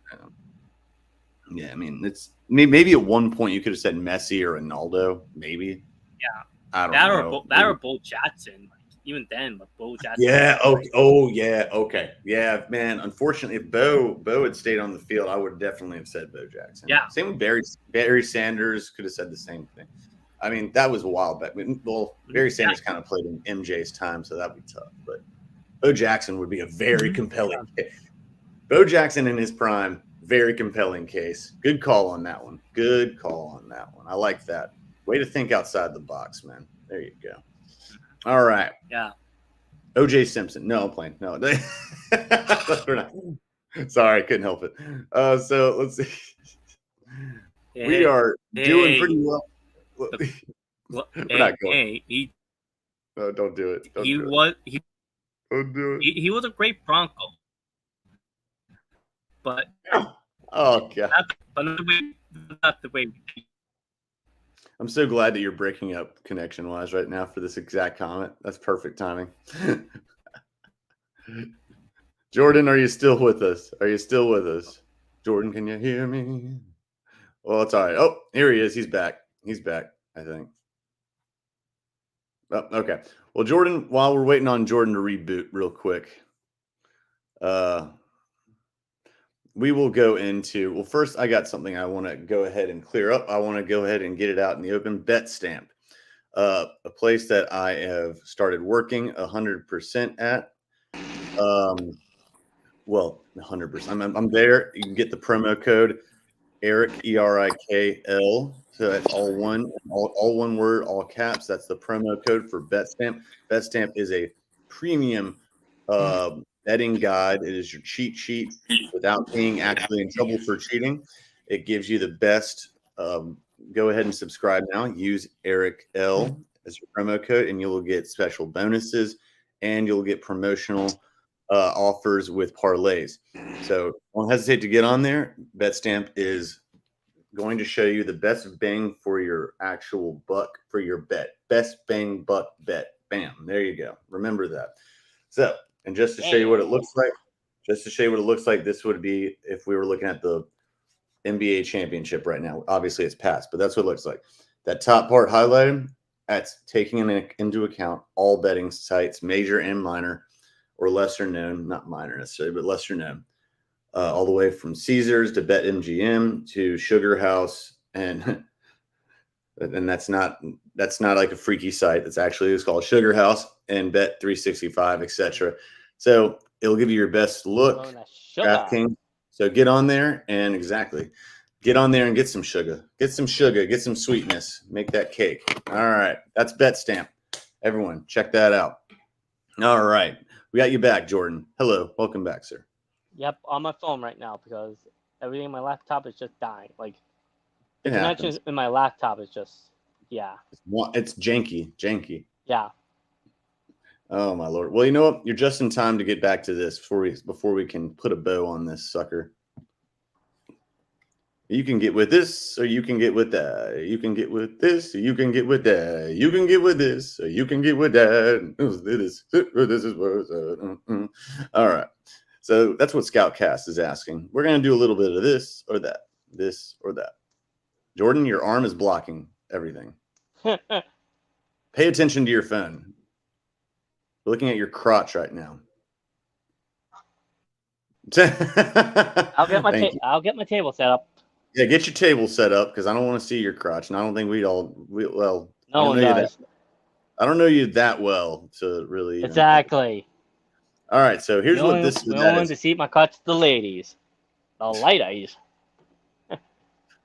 [SPEAKER 1] Yeah, I mean, it's maybe at one point you could have said Messi or Ronaldo, maybe.
[SPEAKER 2] Yeah,
[SPEAKER 1] I don't know.
[SPEAKER 2] That or Bo Jackson. Even then, but Bo Jackson.
[SPEAKER 1] Yeah. Okay. Oh, yeah. Okay. Yeah, man. Unfortunately, if Bo had stayed on the field, I would definitely have said Bo Jackson.
[SPEAKER 2] Yeah.
[SPEAKER 1] Same with Barry Sanders could have said the same thing. I mean, that was a while back. Well, Barry Sanders kind of played in MJ's time, so that'd be tough. But Bo Jackson would be a very compelling case. Bo Jackson in his prime, very compelling case. Good call on that one. I like that. Way to think outside the box, man. There you go. All right.
[SPEAKER 2] Yeah.
[SPEAKER 1] O.J. Simpson. No, I'm playing. No. We're not. Sorry, I couldn't help it. So let's see. We are doing pretty well. We're not going. No, don't do it. Don't do it.
[SPEAKER 2] He was a great Bronco. But
[SPEAKER 1] oh god.
[SPEAKER 2] Not the way.
[SPEAKER 1] I'm so glad that you're breaking up connection-wise right now for this exact comment. That's perfect timing. Jordan, are you still with us? Jordan, can you hear me? Well, it's all right. Oh, here he is. He's back, I think. Oh, okay. Well, Jordan, while we're waiting on Jordan to reboot real quick, we will go into, well, first I got something I want to go ahead and clear up. I want to go ahead and get it out in the open. BetStamp, a place that I have started working 100% at. Well, 100%. I'm there. You can get the promo code Eric, ERIKL. So that's all one word, all caps. That's the promo code for BetStamp. BetStamp is a premium betting guide. It is your cheat sheet without being actually in trouble for cheating. It gives you the best. Go ahead and subscribe now. Use Eric L as your promo code, and you'll get special bonuses and you'll get promotional offers with parlays. So don't hesitate to get on there. BetStamp is going to show you the best bang for your actual buck for your bet. Best bang buck bet. Bam. There you go. Remember that. So, and just to show you what it looks like, this would be if we were looking at the NBA championship right now. Obviously, it's past, but that's what it looks like. That top part highlighted, that's taking into account all betting sites, major and minor, or lesser known, not minor necessarily, but lesser known, all the way from Caesars to BetMGM to Sugar House, and that's not like a freaky site. It's called Sugar House and Bet365, etc. So it'll give you your best look. DraftKings. So get on there and get on there and get some sugar, get some sweetness, make that cake. All right, that's BetStamp. Everyone, check that out. All right. We got you back, Jordan. Hello. Welcome back, sir.
[SPEAKER 2] Yep, on my phone right now because everything in my laptop is just dying. Like the
[SPEAKER 1] It
[SPEAKER 2] connection
[SPEAKER 1] happens.
[SPEAKER 2] in my laptop is just
[SPEAKER 1] It's janky.
[SPEAKER 2] yeah.
[SPEAKER 1] Oh my lord. Well, you know what? You're just in time to get back to this before we can put a bow on this sucker. You can get with this, or you can get with that. You can get with this, or you can get with that. You can get with this, or you can get with that. This is what. All right. So that's what ScOutCast is asking. We're going to do a little bit of this or that, this or that. Jordan, your arm is blocking everything. Pay attention to your phone. We're looking at your crotch right now.
[SPEAKER 2] I'll get my table set up.
[SPEAKER 1] Yeah, get your table set up because I don't want to see your crotch, and I don't think
[SPEAKER 2] No
[SPEAKER 1] I
[SPEAKER 2] one does.
[SPEAKER 1] I don't know you that well to really
[SPEAKER 2] Exactly.
[SPEAKER 1] All right, so here's what this
[SPEAKER 2] we only want to see my crotch the ladies, the ladies.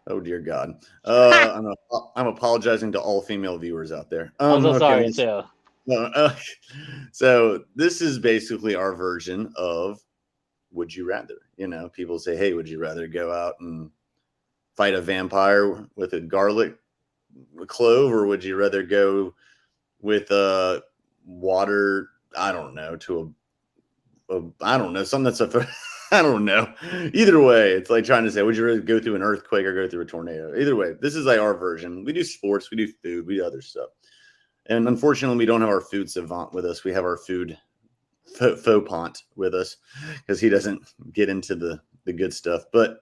[SPEAKER 1] Oh dear God! I'm apologizing to all female viewers out there.
[SPEAKER 2] I'm so sorry too.
[SPEAKER 1] So this is basically our version of Would You Rather. You know, people say, "Hey, would you rather go out and fight a vampire with a garlic clove, or would you rather go with water? I don't know, to I don't know, something that's I don't know. Either way, it's like trying to say, would you rather go through an earthquake or go through a tornado? Either way, this is like our version. We do sports, we do food, we do other stuff. And unfortunately, we don't have our food savant with us. We have our food faux pont with us because he doesn't get into the good stuff. But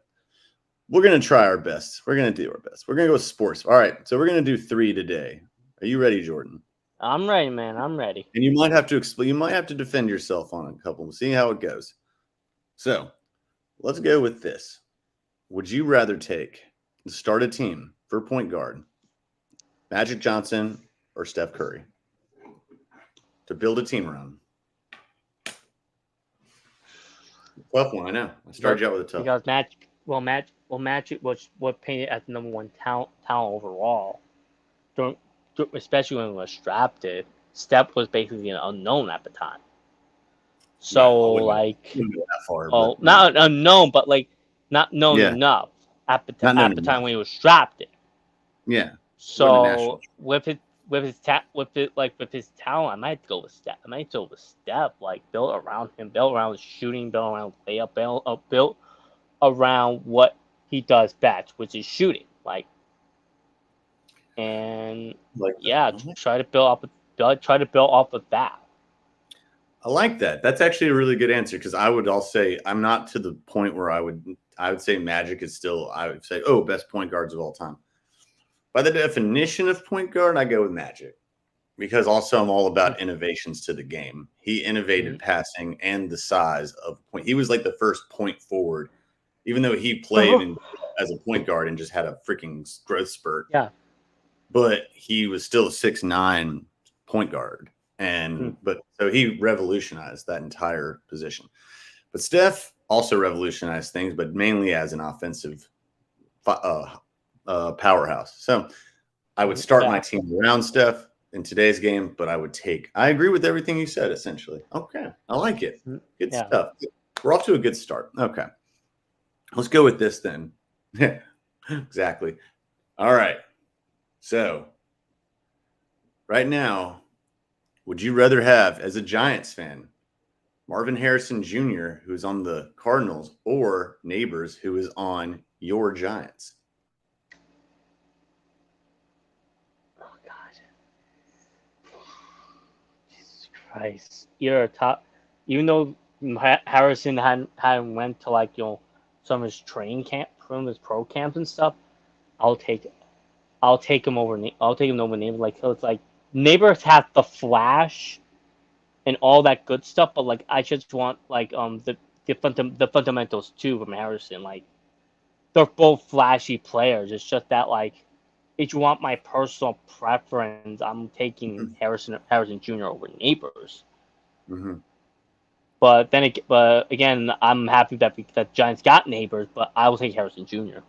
[SPEAKER 1] we're going to try our best. We're going to do our best. We're going to go with sports. All right. So we're going to do 3 today. Are you ready, Jordan?
[SPEAKER 2] I'm ready, man. I'm ready.
[SPEAKER 1] And you might have to explain. You might have to defend yourself on a couple. See how it goes. So let's go with this. Would you rather start a team for point guard, Magic Johnson or Steph Curry, to build a team around? Tough one, I know. I started you out with a tough one.
[SPEAKER 2] Because Magic was painted as the number 1 talent overall. Especially when he was drafted, Steph was basically an unknown at the time. So
[SPEAKER 1] wouldn't go that far,
[SPEAKER 2] not unknown, but like not known enough at the time when he was drafted.
[SPEAKER 1] Yeah.
[SPEAKER 2] So with his talent, I might go with Steph. Like built around him, built around his shooting, built around layup, built around what he does best, which is shooting. Try to build off of that.
[SPEAKER 1] I like that. That's actually a really good answer because I'll say I'm not to the point where I would say Magic is still, I would say, best point guards of all time. By the definition of point guard, I go with Magic because also I'm all about innovations to the game. He innovated passing and the size of point. He was like the first point forward, even though he played as a point guard and just had a freaking growth spurt.
[SPEAKER 2] Yeah.
[SPEAKER 1] But he was still a 6'9" point guard. So he revolutionized that entire position. But Steph also revolutionized things, but mainly as an offensive powerhouse. So I would start my team around Steph in today's game, but I agree with everything you said, essentially. Okay. I like it. Good stuff. We're off to a good start. Okay. Let's go with this then. Exactly. All right. So right now, would you rather have, as a Giants fan, Marvin Harrison Jr., who's on the Cardinals, or Neighbors, who is on your Giants?
[SPEAKER 2] Oh, God. Jesus Christ. Even though Harrison hadn't went to, some of his training camp, from his pro camps and stuff, I'll take him over Neighbors. It's like, Neighbors has the flash and all that good stuff, but I just want the fundamentals too from Harrison. They're both flashy players. It's just that if you want my personal preference, I'm taking Harrison Jr. over Neighbors.
[SPEAKER 1] Mm-hmm.
[SPEAKER 2] But again, I'm happy that Giants got Neighbors, but I will take Harrison Jr.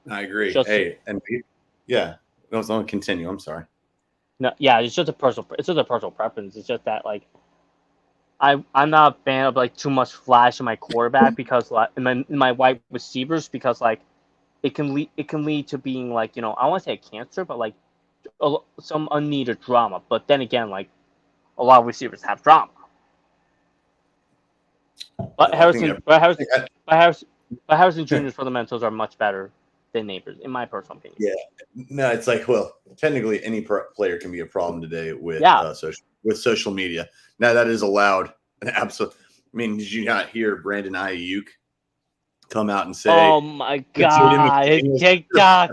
[SPEAKER 1] I agree. No, continue. I'm sorry.
[SPEAKER 2] No, yeah, it's just a personal preference. It's just that like I'm not a fan of like too much flash in my quarterback because like in my wide receivers because like it can lead to being like I want to say a cancer, but like some unneeded drama. But then again, like a lot of receivers have drama. But
[SPEAKER 1] I think
[SPEAKER 2] Harrison, but Harrison,
[SPEAKER 1] I-
[SPEAKER 2] but Harrison, but Harrison Jr.'s fundamentals are much better than Neighbors, in my personal opinion.
[SPEAKER 1] yeah, no, it's like, well, technically any player can be a problem today with
[SPEAKER 2] Yeah.
[SPEAKER 1] social media. Now that is allowed. An absolute. I mean, did you not hear Brandon Ayuk come out and say,
[SPEAKER 2] Oh my
[SPEAKER 1] Jaden
[SPEAKER 2] god, his
[SPEAKER 1] McDaniels
[SPEAKER 2] TikTok.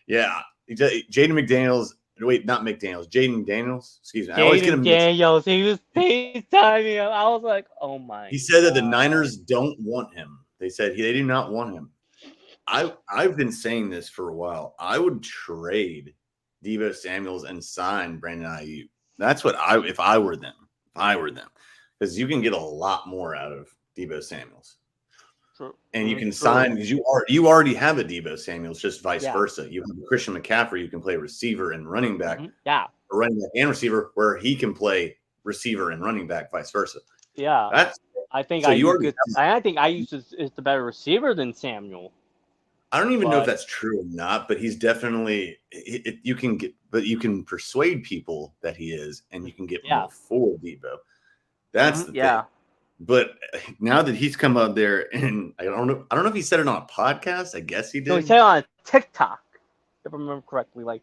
[SPEAKER 1] yeah, Jaden McDaniels. Wait, not McDaniels. Jaden Daniels. Excuse me. I always get
[SPEAKER 2] Jaden
[SPEAKER 1] him mixed.
[SPEAKER 2] Daniels, he was FaceTiming him. I was like, oh my.
[SPEAKER 1] He said that the
[SPEAKER 2] God.
[SPEAKER 1] Niners don't want him. They said they do not want him. I've been saying this for a while. I would trade Deebo Samuels and sign Brandon Ayuk. That's what if I were them. Because you can get a lot more out of Deebo Samuels.
[SPEAKER 2] True.
[SPEAKER 1] And you can sign because you already have a Deebo Samuels, just vice versa. You have Christian McCaffrey, you can play receiver and running back,
[SPEAKER 2] Yeah,
[SPEAKER 1] or running back and receiver, where he can play receiver and running back, vice versa.
[SPEAKER 2] yeah. I think
[SPEAKER 1] so
[SPEAKER 2] I think Ayuk is the better receiver than Samuel.
[SPEAKER 1] I don't even know if that's true or not, but he's definitely you can persuade people that he is, and you can get more for Deebo. That's the thing. But now that he's come out there, and I don't know if he said it on a podcast. I guess he did.
[SPEAKER 2] No, he said it on TikTok, if I remember correctly. Like,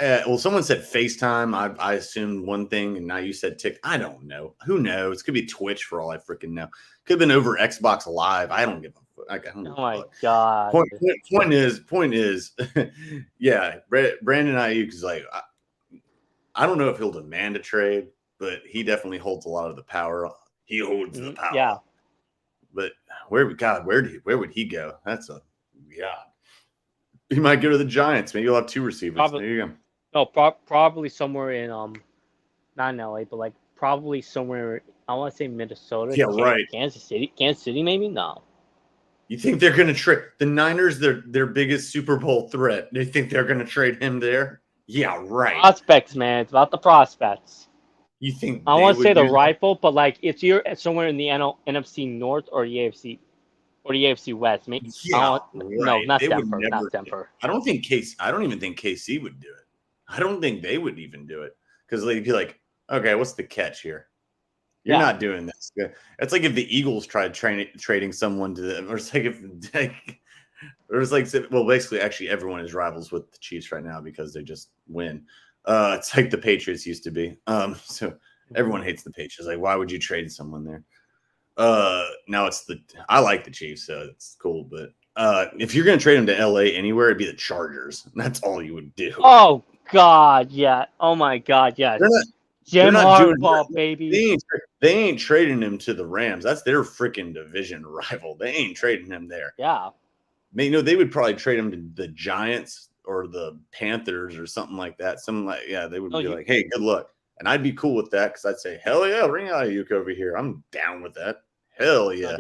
[SPEAKER 1] well, someone said FaceTime. I assumed one thing, and now you said TikTok. I don't know. Who knows? Could be Twitch for all I freaking know. Could have been over Xbox Live. I don't give a fuck.
[SPEAKER 2] Oh my god.
[SPEAKER 1] Point is, yeah. Brandon Ayuk is like, I don't know if he'll demand a trade, but he definitely holds a lot of the power. He holds the power.
[SPEAKER 2] Yeah.
[SPEAKER 1] But where would he go? That's a He might go to the Giants. Maybe you'll have two receivers. There you go.
[SPEAKER 2] No, probably somewhere in not in LA, but like probably somewhere. I want to say Minnesota.
[SPEAKER 1] Yeah, right.
[SPEAKER 2] Kansas City, maybe. No.
[SPEAKER 1] You think they're going to trade the Niners? Their biggest Super Bowl threat. Do you think they're going to trade him there? Yeah, right.
[SPEAKER 2] Prospects, man. It's about the prospects.
[SPEAKER 1] You think
[SPEAKER 2] I want to say the rifle, but like if you're somewhere in the NFC North or the AFC West, maybe.
[SPEAKER 1] Yeah,
[SPEAKER 2] no, not Denver. Not Denver.
[SPEAKER 1] I don't even think KC would do it. I don't think they would even do it because they'd be like, okay, what's the catch here? You're not doing this. It's like if the Eagles tried trading someone to them, or it's like basically, actually, everyone is rivals with the Chiefs right now because they just win. It's like the Patriots used to be. So everyone hates the Patriots. Like, why would you trade someone there? Now I like the Chiefs, so it's cool. But if you're gonna trade them to LA anywhere, it'd be the Chargers. That's all you would do.
[SPEAKER 2] Oh God, yeah. Oh my God, yeah. Jim Harbaugh, baby.
[SPEAKER 1] They ain't trading him to the Rams. That's their freaking division rival. They ain't trading him there.
[SPEAKER 2] Yeah.
[SPEAKER 1] They would probably trade him to the Giants or the Panthers or something like that. They would be like, hey, good luck. And I'd be cool with that because I'd say, hell yeah, bring Ayuk over here. I'm down with that. Hell yeah.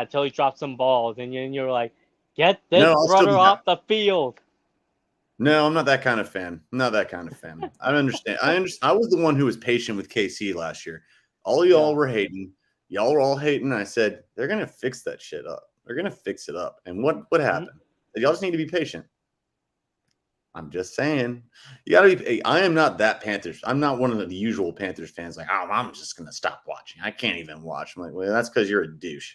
[SPEAKER 2] Until he drops some balls and you're like, get this brother off the field.
[SPEAKER 1] No, I'm not that kind of fan. I understand. I was the one who was patient with KC last year. All y'all were hating. Y'all were all hating. I said, they're going to fix that shit up. They're going to fix it up. And what happened? Y'all just need to be patient. I'm just saying. You got to be. I am not that Panthers. I'm not one of the usual Panthers fans like, oh, I'm just going to stop watching. I can't even watch. I'm like, well, that's because you're a douche.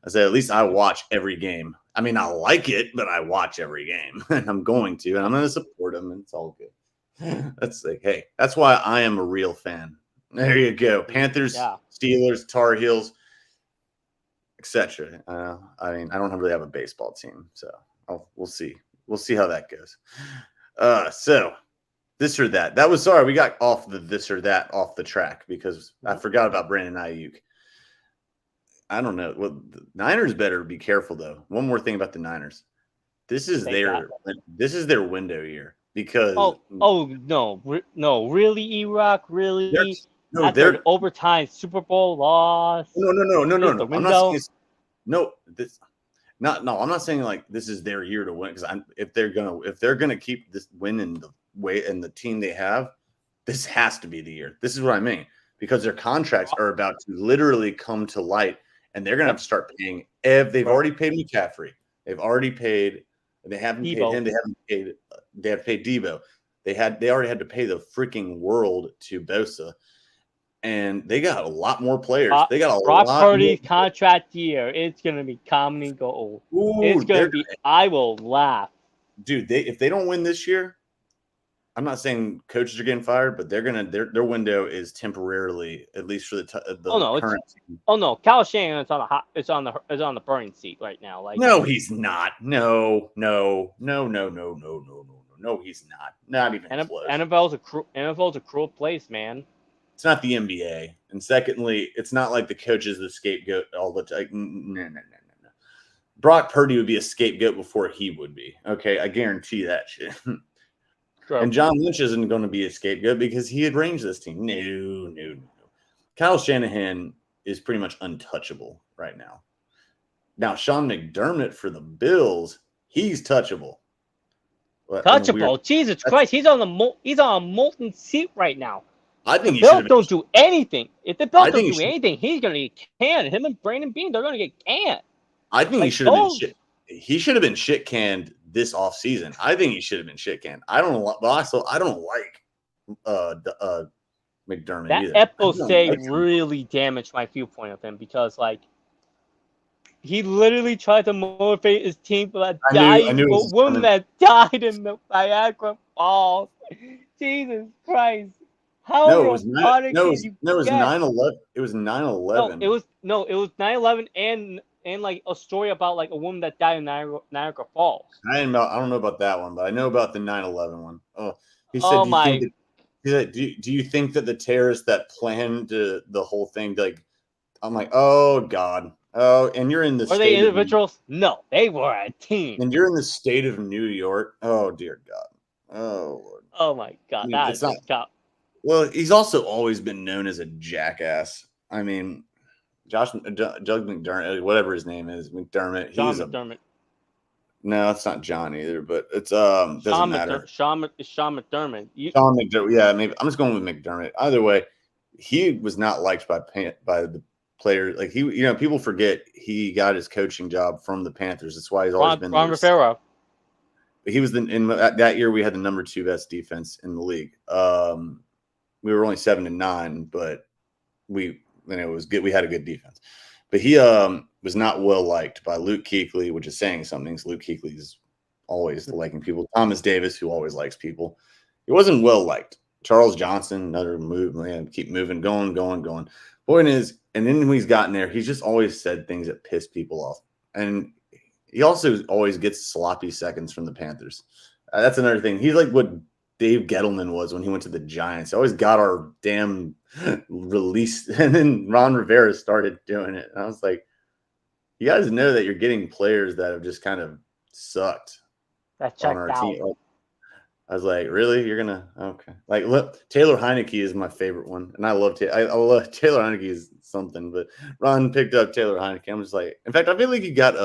[SPEAKER 1] I said, at least I watch every game. I mean, I like it, but I watch every game. And I'm going to. And I'm going to support them. And it's all good. That's like, hey, that's why I am a real fan. There you go. Panthers, Steelers, Tar Heels, etc. I mean, I don't really have a baseball team. So we'll see. We'll see how that goes. So this or that. That was sorry. We got off the this or that off the track because I forgot about Brandon Ayuk. I don't know. Well, the Niners better be careful though. One more thing about the Niners. This is their window year because
[SPEAKER 2] no, really, Iraq, really. They're overtime Super Bowl loss.
[SPEAKER 1] No. I'm not saying I'm not saying like this is their year to win because if they're gonna keep this winning way and the team they have, this has to be the year. This is what I mean, because their contracts are about to literally come to light, and they're going to have to start paying. They've already paid McCaffrey. They've already paid. They haven't paid him. They haven't paid. They have paid Debo. They already had to pay the freaking world to Bosa, and they got a lot more players. They got a
[SPEAKER 3] Brock
[SPEAKER 1] lot.
[SPEAKER 3] Purdy's contract year. It's gonna be coming and go. It's gonna be. I will laugh,
[SPEAKER 1] dude. If they don't win this year, I'm not saying coaches are getting fired, but they're gonna their window is temporarily, at least for the current team.
[SPEAKER 3] Oh no, Kyle Shanahan's on the burning seat right now. Like,
[SPEAKER 1] no, he's not. No, he's not. Not even close.
[SPEAKER 3] NFL's a cruel place, man.
[SPEAKER 1] It's not the NBA, and secondly, it's not like the coach is the scapegoat all the time. No. Brock Purdy would be a scapegoat before he would be. Okay, I guarantee that shit. Sure. And John Lynch isn't going to be a scapegoat because he had arranged this team. No. Kyle Shanahan is pretty much untouchable right now. Now, Sean McDermott for the Bills, he's touchable.
[SPEAKER 3] Touchable? Jesus Christ, he's on a molten seat right now.
[SPEAKER 1] I think
[SPEAKER 3] the Bills don't do anything. If the Bills don't do anything, he's going to get canned. Him and Brandon Beane, they're going to get canned.
[SPEAKER 1] I think he should have been shit. He should have been shit canned this offseason. I think he should have been shit canned. I don't know, but also I don't like McDermott
[SPEAKER 3] that
[SPEAKER 1] either.
[SPEAKER 3] Episode really damaged my viewpoint of him because, like, he literally tried to motivate his team for that woman that died in the Niagara Falls. Jesus Christ.
[SPEAKER 1] It was 9/11. It was 9/11.
[SPEAKER 3] It was 9/11 and like a story about like a woman that died in Niagara Falls.
[SPEAKER 1] I don't know about that one, but I know about the 9/11 one. Oh, he said, do you think that the terrorists that planned the whole thing, like, I'm like, oh God. Oh, and you're in the
[SPEAKER 3] Were they individuals? No, they were a team.
[SPEAKER 1] And you're in the state of New York. Oh dear God. Oh Lord.
[SPEAKER 3] Oh my God. That's not.
[SPEAKER 1] Well, he's also always been known as a jackass. I mean, Doug McDermott, whatever his name is, McDermott.
[SPEAKER 3] McDermott.
[SPEAKER 1] No, it's not John either, but it's doesn't matter.
[SPEAKER 3] Sean McDermott.
[SPEAKER 1] Sean McDermott. Yeah, maybe I'm just going with McDermott. Either way, he was not liked by the players. Like people forget he got his coaching job from the Panthers. That's why he's always been
[SPEAKER 3] Ron Rivera.
[SPEAKER 1] He was in that year. We had the number 2 best defense in the league. We were only 7-9, but it was good. We had a good defense, but he was not well liked by Luke Kuechly, which is saying something. So Luke Kuechly is always liking people. Thomas Davis, who always likes people, he wasn't well liked. Charles Johnson, another move, man, keep moving, going. Point is, and then when he's gotten there, he's just always said things that piss people off, and he also always gets sloppy seconds from the Panthers. That's another thing. He's like what Dave Gettleman was when he went to the Giants. He always got our damn release, and then Ron Rivera started doing it. And I was like, you guys know that you're getting players that have just kind of sucked on our team. I was like, really? You're gonna okay? Like, look, Taylor Heineke is my favorite one, and I love Taylor Heineke is something. But Ron picked up Taylor Heineke. I'm just like, in fact, I feel like you got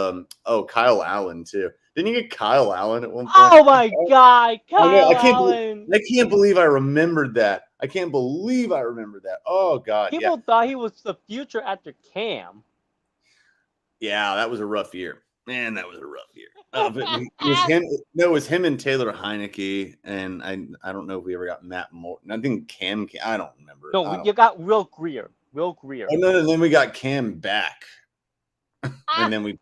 [SPEAKER 1] Kyle Allen too. Didn't you get Kyle Allen at one point?
[SPEAKER 3] Oh my God, Kyle Allen!
[SPEAKER 1] I can't believe I remembered that. Oh God,
[SPEAKER 3] people thought he was the future after Cam.
[SPEAKER 1] Yeah, that was a rough year. Man, that was a rough year. It was him and Taylor Heineke, and I don't know if we ever got Matt Morton. I think Cam. I don't remember.
[SPEAKER 3] No, you got Will Greer.
[SPEAKER 1] Oh no, and then we got Cam back, and then we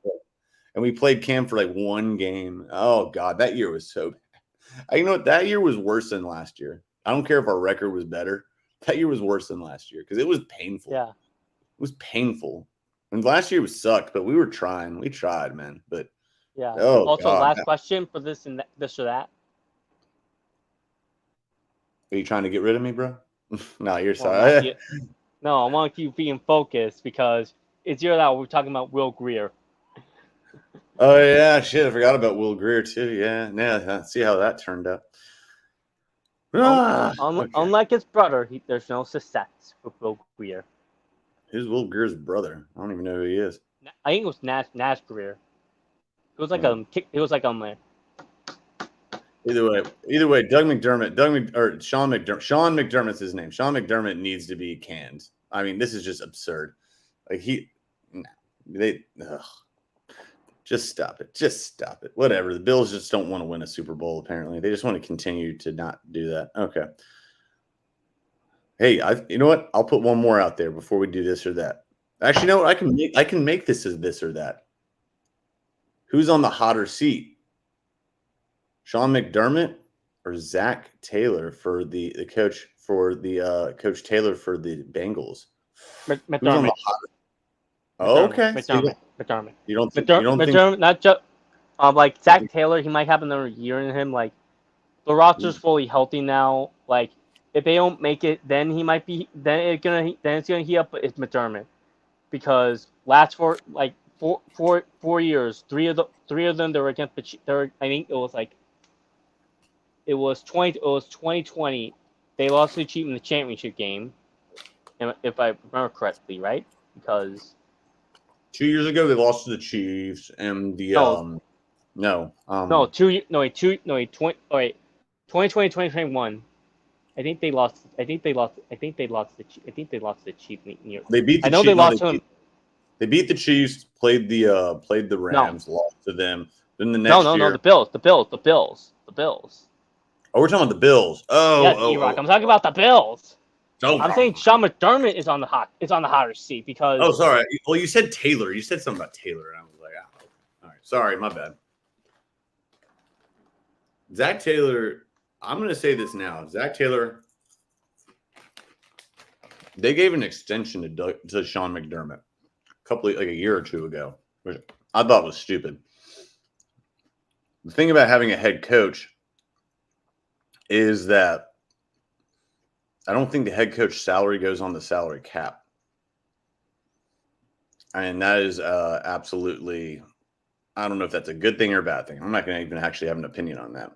[SPEAKER 1] played Cam for like one game. Oh God, that year was so bad. You know what? That year was worse than last year. I don't care if our record was better. That year was worse than last year because it was painful.
[SPEAKER 3] Yeah,
[SPEAKER 1] it was painful. And last year was sucked, but we were trying. We tried, man. But
[SPEAKER 3] yeah. Also, God, last question for this and this or that.
[SPEAKER 1] Are you trying to get rid of me, bro? No, you're sorry.
[SPEAKER 3] No, I want you being focused because it's here that we're talking about Will Greer.
[SPEAKER 1] Oh yeah, shit! I forgot about Will Greer too. Yeah. See how that turned out.
[SPEAKER 3] Unlike his brother, there's no success with Will Greer.
[SPEAKER 1] Who's Will Greer's brother? I don't even know who he is.
[SPEAKER 3] I think it was Nash Greer. It was like
[SPEAKER 1] Either way, Sean McDermott's his name. Sean McDermott needs to be canned. I mean, this is just absurd. Like just stop it. Just stop it. Whatever. The Bills just don't want to win a Super Bowl. Apparently, they just want to continue to not do that. Okay. Hey, you know what? I'll put one more out there before we do this or that. Actually, no, I can make this as this or that. Who's on the hotter seat? Sean McDermott or Zach Taylor for the coach for the Coach Taylor for the Bengals?
[SPEAKER 3] McDermott.
[SPEAKER 1] Oh, okay.
[SPEAKER 3] McDermott.
[SPEAKER 1] You don't think
[SPEAKER 3] not just like Zach Taylor? He might have another year in him. Like the roster's fully healthy now. Like if they don't make it, then he might be. Then it's gonna heat up. It's McDermott because last four years, three of them they were against the. I think it was 2020. They lost to the Chiefs in the championship game, if I remember correctly, right? Because
[SPEAKER 1] 2 years ago they lost to the Chiefs and the
[SPEAKER 3] 2021. I think they lost to the Chiefs.
[SPEAKER 1] They beat the Chiefs.
[SPEAKER 3] I know they lost to them.
[SPEAKER 1] They beat the Chiefs, played the Rams, lost to them. Then the next year,
[SPEAKER 3] the Bills.
[SPEAKER 1] Oh, we're talking about the Bills.
[SPEAKER 3] I'm talking about the Bills.
[SPEAKER 1] No
[SPEAKER 3] I'm saying Sean McDermott is on the hotter seat because.
[SPEAKER 1] Oh, sorry. Well, you said Taylor. You said something about Taylor, and I was like, all right. Sorry, my bad. Zach Taylor. I'm going to say this now. Zach Taylor. They gave an extension to Sean McDermott a year or two ago, which I thought was stupid. The thing about having a head coach is that I don't think the head coach salary goes on the salary cap. And that is absolutely, I don't know if that's a good thing or a bad thing. I'm not going to even actually have an opinion on that.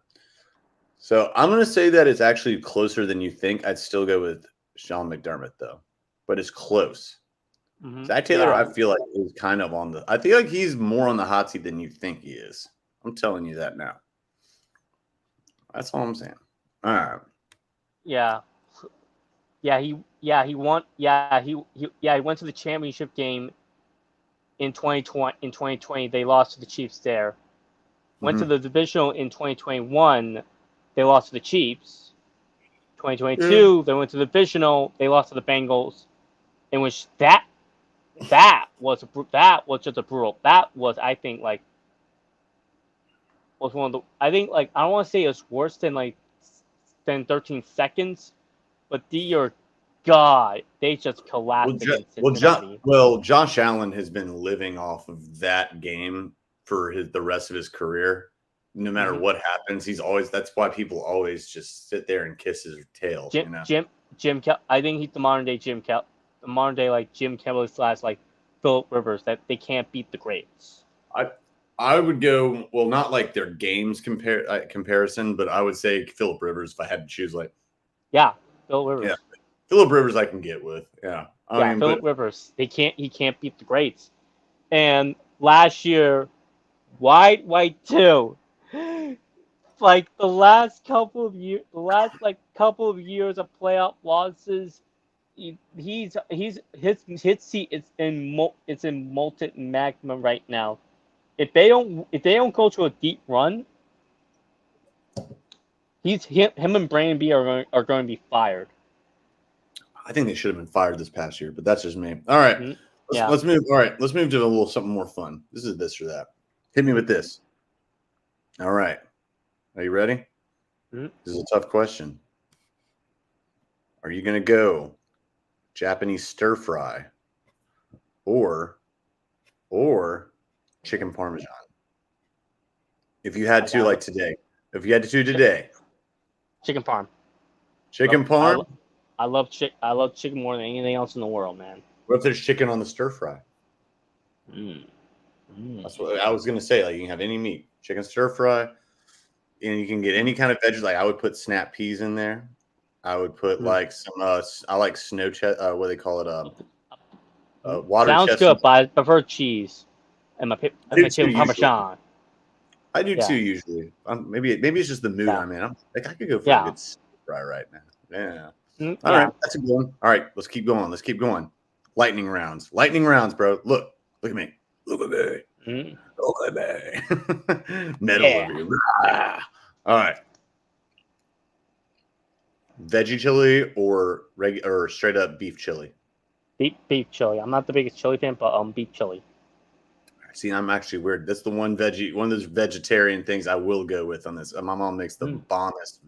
[SPEAKER 1] So I'm going to say that it's actually closer than you think. I'd still go with Sean McDermott, though. But it's close. Mm-hmm. Zach Taylor, I feel like, is kind of I feel like he's more on the hot seat than you think he is. I'm telling you that now. That's all I'm saying. All right.
[SPEAKER 3] Yeah. He won. He went to the championship game in 2020. In 2020, they lost to the Chiefs there. Went to the divisional in 2021. They lost to the Chiefs. 2022, they went to the divisional. They lost to the Bengals. In which that was just a brutal. That was, I think, was one of the. I think I don't want to say it's worse than 13 seconds, but dear God, they just collapsed against Cincinnati.
[SPEAKER 1] Josh Allen has been living off of that game for the rest of his career. No matter what happens, that's why people always just sit there and kiss his tail.
[SPEAKER 3] Jim I think he's the modern day Jim Kelly / Philip Rivers, that they can't beat the greats.
[SPEAKER 1] I would go, well, not like their games comparison, but I would say Philip Rivers if I had to choose. Philip
[SPEAKER 3] Rivers.
[SPEAKER 1] Yeah, Philip Rivers I can get with. Yeah,
[SPEAKER 3] Philip Rivers. He can't beat the greats. And last year, white too. The last couple of years of playoff losses, his seat is in molten magma right now. If they don't go to a deep run, him and Brandon B are going to be fired.
[SPEAKER 1] I think they should have been fired this past year, but that's just me. All right, let's move. All right, let's move to a little something more fun. This is this or that. Hit me with this. All right, are you ready? Mm-hmm. This is a tough question. Are you going to go Japanese stir fry or chicken parmesan? If you had to, today. If you had to today.
[SPEAKER 3] Chicken parm.
[SPEAKER 1] Chicken parm?
[SPEAKER 3] I love chicken more than anything else in the world, man.
[SPEAKER 1] What if there's chicken on the stir fry? That's what I was going to say. You can have any meat. Chicken stir fry. And you can get any kind of veggies. I would put snap peas in there. I would put some I like snow what do they call it? Water
[SPEAKER 3] sounds
[SPEAKER 1] chestnut.
[SPEAKER 3] Good, but I prefer cheese and my chicken parmesan.
[SPEAKER 1] I do
[SPEAKER 3] Yeah.
[SPEAKER 1] too usually. Maybe it's just the mood
[SPEAKER 3] Yeah.
[SPEAKER 1] I'm in. I'm like I could go for a
[SPEAKER 3] Yeah.
[SPEAKER 1] good stir fry right now. Yeah. All
[SPEAKER 3] Yeah.
[SPEAKER 1] right, that's a good one. All right, let's keep going. Let's keep going. Lightning rounds, bro. Look at me. Look at me.
[SPEAKER 3] Mm.
[SPEAKER 1] Look at me. Metal
[SPEAKER 3] Yeah.
[SPEAKER 1] over here. Ah. All right. Veggie chili or or straight up beef chili?
[SPEAKER 3] Beef chili. I'm not the biggest chili fan, but beef chili.
[SPEAKER 1] See, I'm actually weird. That's the one of those vegetarian things I will go with on this. My mom makes the bombest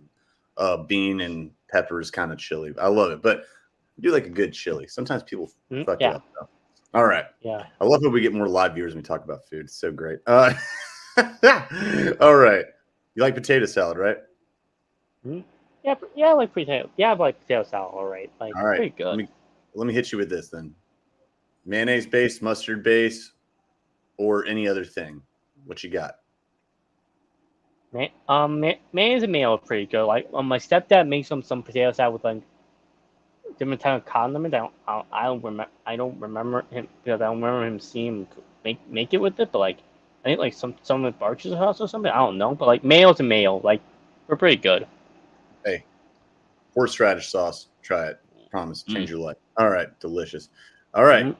[SPEAKER 1] bean and peppers kind of chili. I love it, but I do like a good chili. Sometimes people fuck it up though. All right.
[SPEAKER 3] Yeah.
[SPEAKER 1] I love how we get more live viewers when we talk about food. It's so great. All right. You like potato salad, right?
[SPEAKER 3] Yeah, I like potato. Yeah, I like potato salad. All right, like
[SPEAKER 1] All right.
[SPEAKER 3] pretty good.
[SPEAKER 1] Let me hit you with this then. Mayonnaise base, mustard base, or any other thing. What you got?
[SPEAKER 3] Mayonnaise and mayo are pretty good. Like, my stepdad makes some potato salad with like different type of condiments. I don't remember him because I don't remember him seeing him make it with it. But like, I think like some of Barch's house or something. I don't know. But like mayo to mayo, like we're pretty good.
[SPEAKER 1] Hey, horseradish sauce. Try it. Promise, change your life. All right, delicious. All right,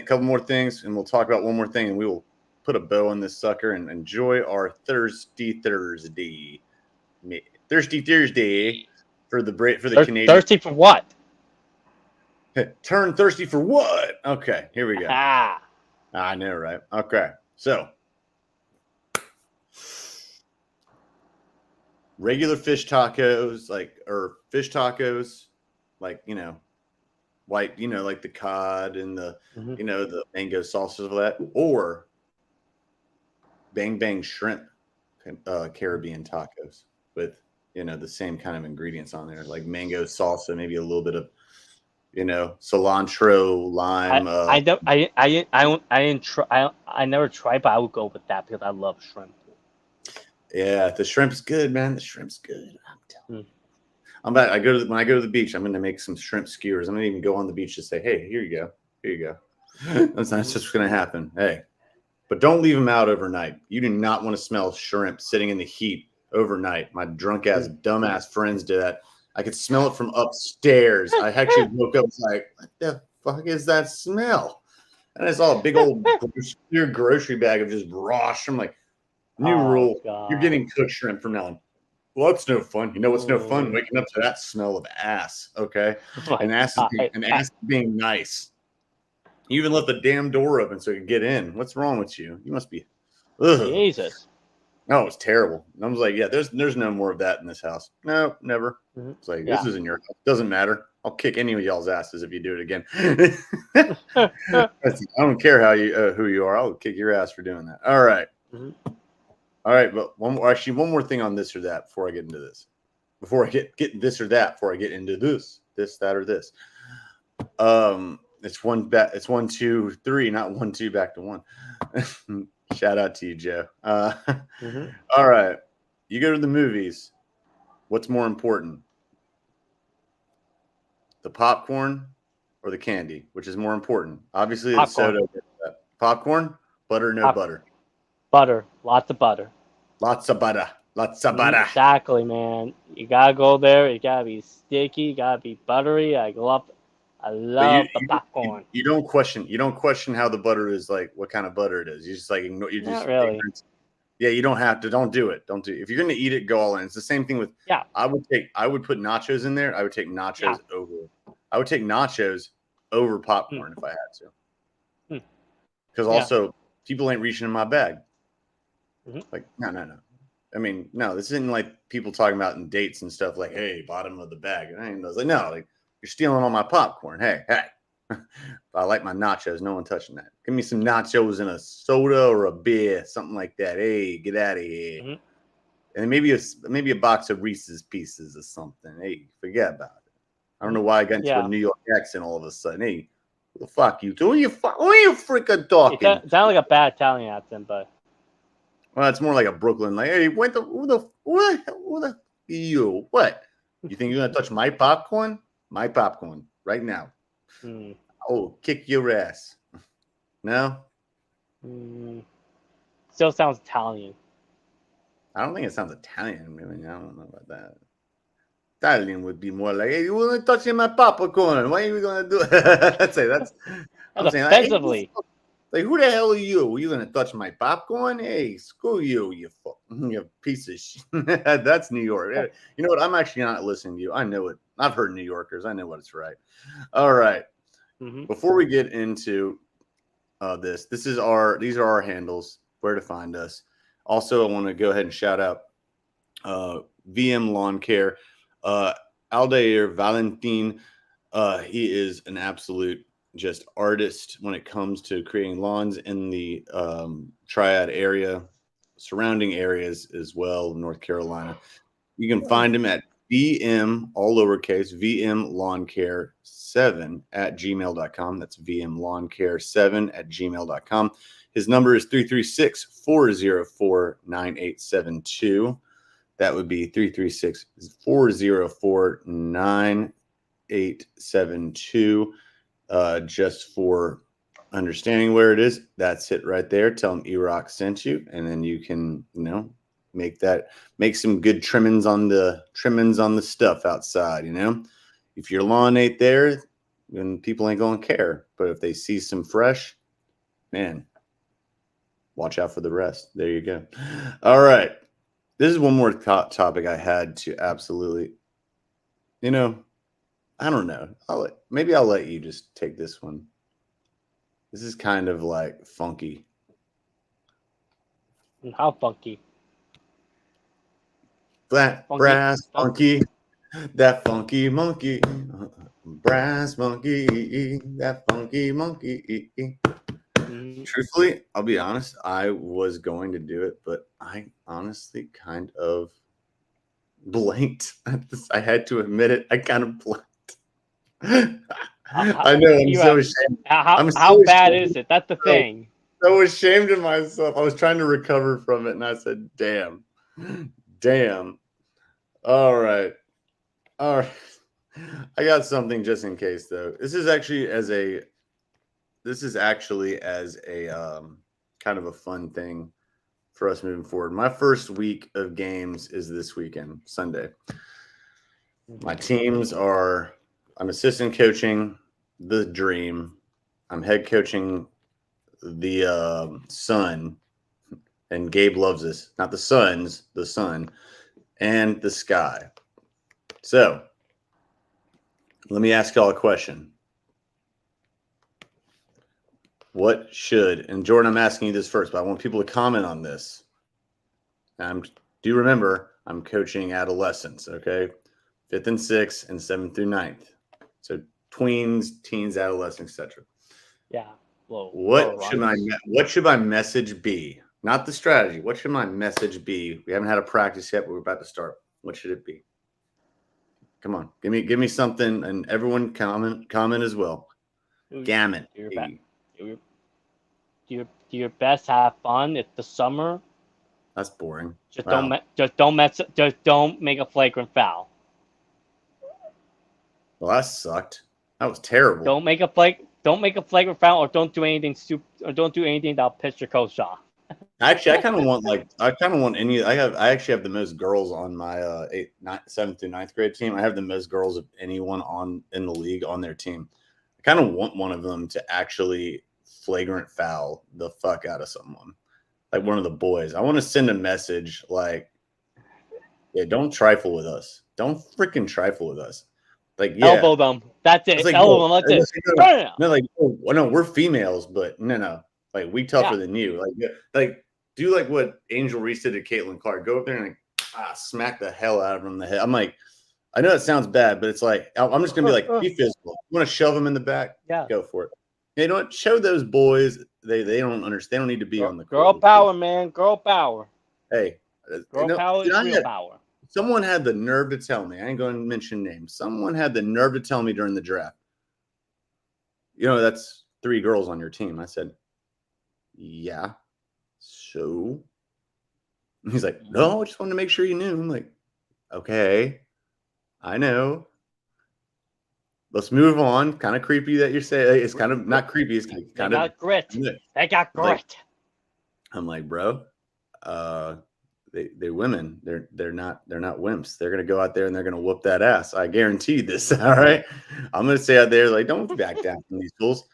[SPEAKER 1] couple more things, and we'll talk about one more thing, and we will put a bow on this sucker and enjoy our Thirsty Thursday. Thirsty Thursday for the Canadian.
[SPEAKER 3] Thirsty for what?
[SPEAKER 1] Turn thirsty for what? Okay, here we go.
[SPEAKER 3] Ah.
[SPEAKER 1] I know, right? Okay, so regular fish tacos, like white, like the cod and the the mango sauces of that, or bang bang shrimp Caribbean tacos with the same kind of ingredients on there, like mango salsa, maybe a little bit of cilantro, lime.
[SPEAKER 3] I never tried, but I would go with that because I love shrimp.
[SPEAKER 1] Yeah, the shrimp's good, man. The shrimp's good. I'm telling you. When I go to the beach, I'm going to make some shrimp skewers. I'm going to even go on the beach to say, "Hey, here you go. Here you go." That's just going to happen. Hey, but don't leave them out overnight. You do not want to smell shrimp sitting in the heat overnight. My drunk ass, dumbass friends did that. I could smell it from upstairs. I actually woke up like, "What the fuck is that smell?" And I saw a big old grocery bag of just raw shrimp. I'm like, new rule: you're getting cooked shrimp from now on. Well, that's no fun. You know what's no fun? Waking up to that smell of ass. Okay, and ass being nice. You even left the damn door open so you could get in. What's wrong with you? You must be. Ugh.
[SPEAKER 3] Jesus.
[SPEAKER 1] No, it's terrible. And I was like, yeah, there's no more of that in this house. No, never. It's like, this isn't your house. Doesn't matter. I'll kick any of y'all's asses if you do it again. I don't care who you are. I'll kick your ass for doing that. All right. All right, but one more thing on this or that before I get into this. Before I get this or that, before I get into this, that, or this. It's 1, 2, 3, not 1, 2 back to 1. Shout out to you, Joe. All right. You go to the movies. What's more important? The popcorn or the candy? Which is more important? Obviously, the soda. Popcorn, butter, no butter.
[SPEAKER 3] Butter. Lots of butter.
[SPEAKER 1] Lots of butter. Lots of butter.
[SPEAKER 3] Exactly, man. You gotta go there. It gotta be sticky. You gotta be buttery. I love the popcorn.
[SPEAKER 1] You don't question how the butter is, like what kind of butter it is. You just like ignore. You just
[SPEAKER 3] not really.
[SPEAKER 1] Yeah, you don't have to. Don't do it. Don't do it. If you're gonna eat it, go all in. It's the same thing with.
[SPEAKER 3] Yeah.
[SPEAKER 1] I would put nachos in there. I would take nachos over. I would take nachos over popcorn if I had to. Because also people ain't reaching in my bag. Like no. I mean, no. This isn't like people talking about in dates and stuff. Like, hey, bottom of the bag. I was like, no, like. You're stealing all my popcorn. Hey. I like my nachos. No one touching that. Give me some nachos and a soda or a beer, something like that. Hey, get out of here. And maybe a box of Reese's Pieces or something. Hey, forget about it. I don't know why I got into a New York accent all of a sudden. Hey, who the fuck you? Who you freaking talking?
[SPEAKER 3] It sounds like a bad Italian accent, but
[SPEAKER 1] well, it's more like a Brooklyn. Like, hey, what? You? What? You think you're gonna touch my popcorn? My popcorn right now. Oh, kick your ass. No?
[SPEAKER 3] Still sounds Italian.
[SPEAKER 1] I don't think it sounds Italian. I mean, I don't know about that. Italian would be more like, hey, you want to touch my popcorn? Why are you going to do it? That's it. I'm saying, like, hey, like, who the hell are you? Are you going to touch my popcorn? Hey, screw you, you piece of shit. That's New York. You know what? I'm actually not listening to you. I know it. I've heard New Yorkers. I know what it's right. All right.
[SPEAKER 3] Mm-hmm.
[SPEAKER 1] Before we get into these are our handles, where to find us. Also, I want to go ahead and shout out VM Lawn Care. Aldair Valentin, he is an absolute just artist when it comes to creating lawns in the Triad area, surrounding areas as well, North Carolina. You can find him at VM, all lowercase, VM Lawn Care 7 at gmail.com. That's VM Lawn Care 7 at gmail.com. His number is 336-404-9872. That would be 336-404-9872. Just for understanding where it is, that's it right there. Tell him E-Rock sent you, and then you can, make some good trimmings on the stuff outside. If your lawn ain't there, then people ain't gonna care. But if they see some fresh, man, watch out for the rest. There you go. All right. This is one more topic I had to absolutely, I don't know. Maybe I'll let you just take this one. This is kind of like funky.
[SPEAKER 3] How funky?
[SPEAKER 1] Brass funky, that funky monkey. Brass monkey, that funky monkey. Truthfully, I'll be honest, I was going to do it, but I honestly kind of blanked. I had to admit it. I kind of blanked. I know. I'm so ashamed.
[SPEAKER 3] How bad is it? That's the thing.
[SPEAKER 1] So ashamed of myself. I was trying to recover from it, and I said, damn. All right. I got something just in case, though. This is actually as a kind of a fun thing for us moving forward. My first week of games is this weekend, Sunday. My teams are, I'm assistant coaching the Dream. I'm head coaching the Sun, and Gabe loves this. Not the Suns, the Sun, and the Sky. So, let me ask y'all a question. What should, and Jordan, I'm asking you this first, but I want people to comment on this. Do remember, I'm coaching adolescents, okay? 5th and 6th and 7th through 9th. So tweens, teens, adolescents, etc.
[SPEAKER 3] Yeah.
[SPEAKER 1] What should my message be? Not the strategy. What should my message be? We haven't had a practice yet, but we're about to start. What should it be? Come on, give me something, and everyone comment as well. Gammon.
[SPEAKER 3] Do your best. Have fun. It's the summer.
[SPEAKER 1] That's boring.
[SPEAKER 3] Just don't make a flagrant foul.
[SPEAKER 1] Well, that sucked. That was terrible.
[SPEAKER 3] Don't make a flagrant foul, or don't do anything that'll piss your coach off.
[SPEAKER 1] Actually, I kind of want any. I actually have the most girls on my 7th through 9th grade team. I have the most girls of anyone in the league on their team. I kind of want one of them to actually flagrant foul the fuck out of someone, like one of the boys. I want to send a message like, yeah, don't trifle with us. Don't freaking trifle with us. Like, yeah.
[SPEAKER 3] Elbow them. That's it.
[SPEAKER 1] Like,
[SPEAKER 3] elbow them. That's it.
[SPEAKER 1] No, like, no, we're females, but no. Like, we tougher than you. Like, do like what Angel Reese did to Caitlin Clark. Go up there and smack the hell out of him in the head. I'm like, I know it sounds bad, but it's like, I'm just going to be like, be physical. You want to shove them in the back?
[SPEAKER 3] Yeah.
[SPEAKER 1] Go for it. You know what? Show those boys they don't understand. They don't need to be on the
[SPEAKER 3] girl
[SPEAKER 1] court.
[SPEAKER 3] Power, man. Girl power.
[SPEAKER 1] Hey.
[SPEAKER 3] Girl power is real power.
[SPEAKER 1] Someone had the nerve to tell me. I ain't going to mention names. Someone had the nerve to tell me during the draft, that's 3 girls on your team. I said, yeah. So he's like, no, I just wanted to make sure you knew. I'm like, okay, I know. Let's move on. Kind of creepy that you're saying. It's kind of not creepy. It's kind of.
[SPEAKER 3] They got grit. They got grit.
[SPEAKER 1] I'm like, bro, they women. They're not wimps. They're gonna go out there and they're gonna whoop that ass. I guarantee this. All right, I'm gonna say out there like, don't back down from these fools.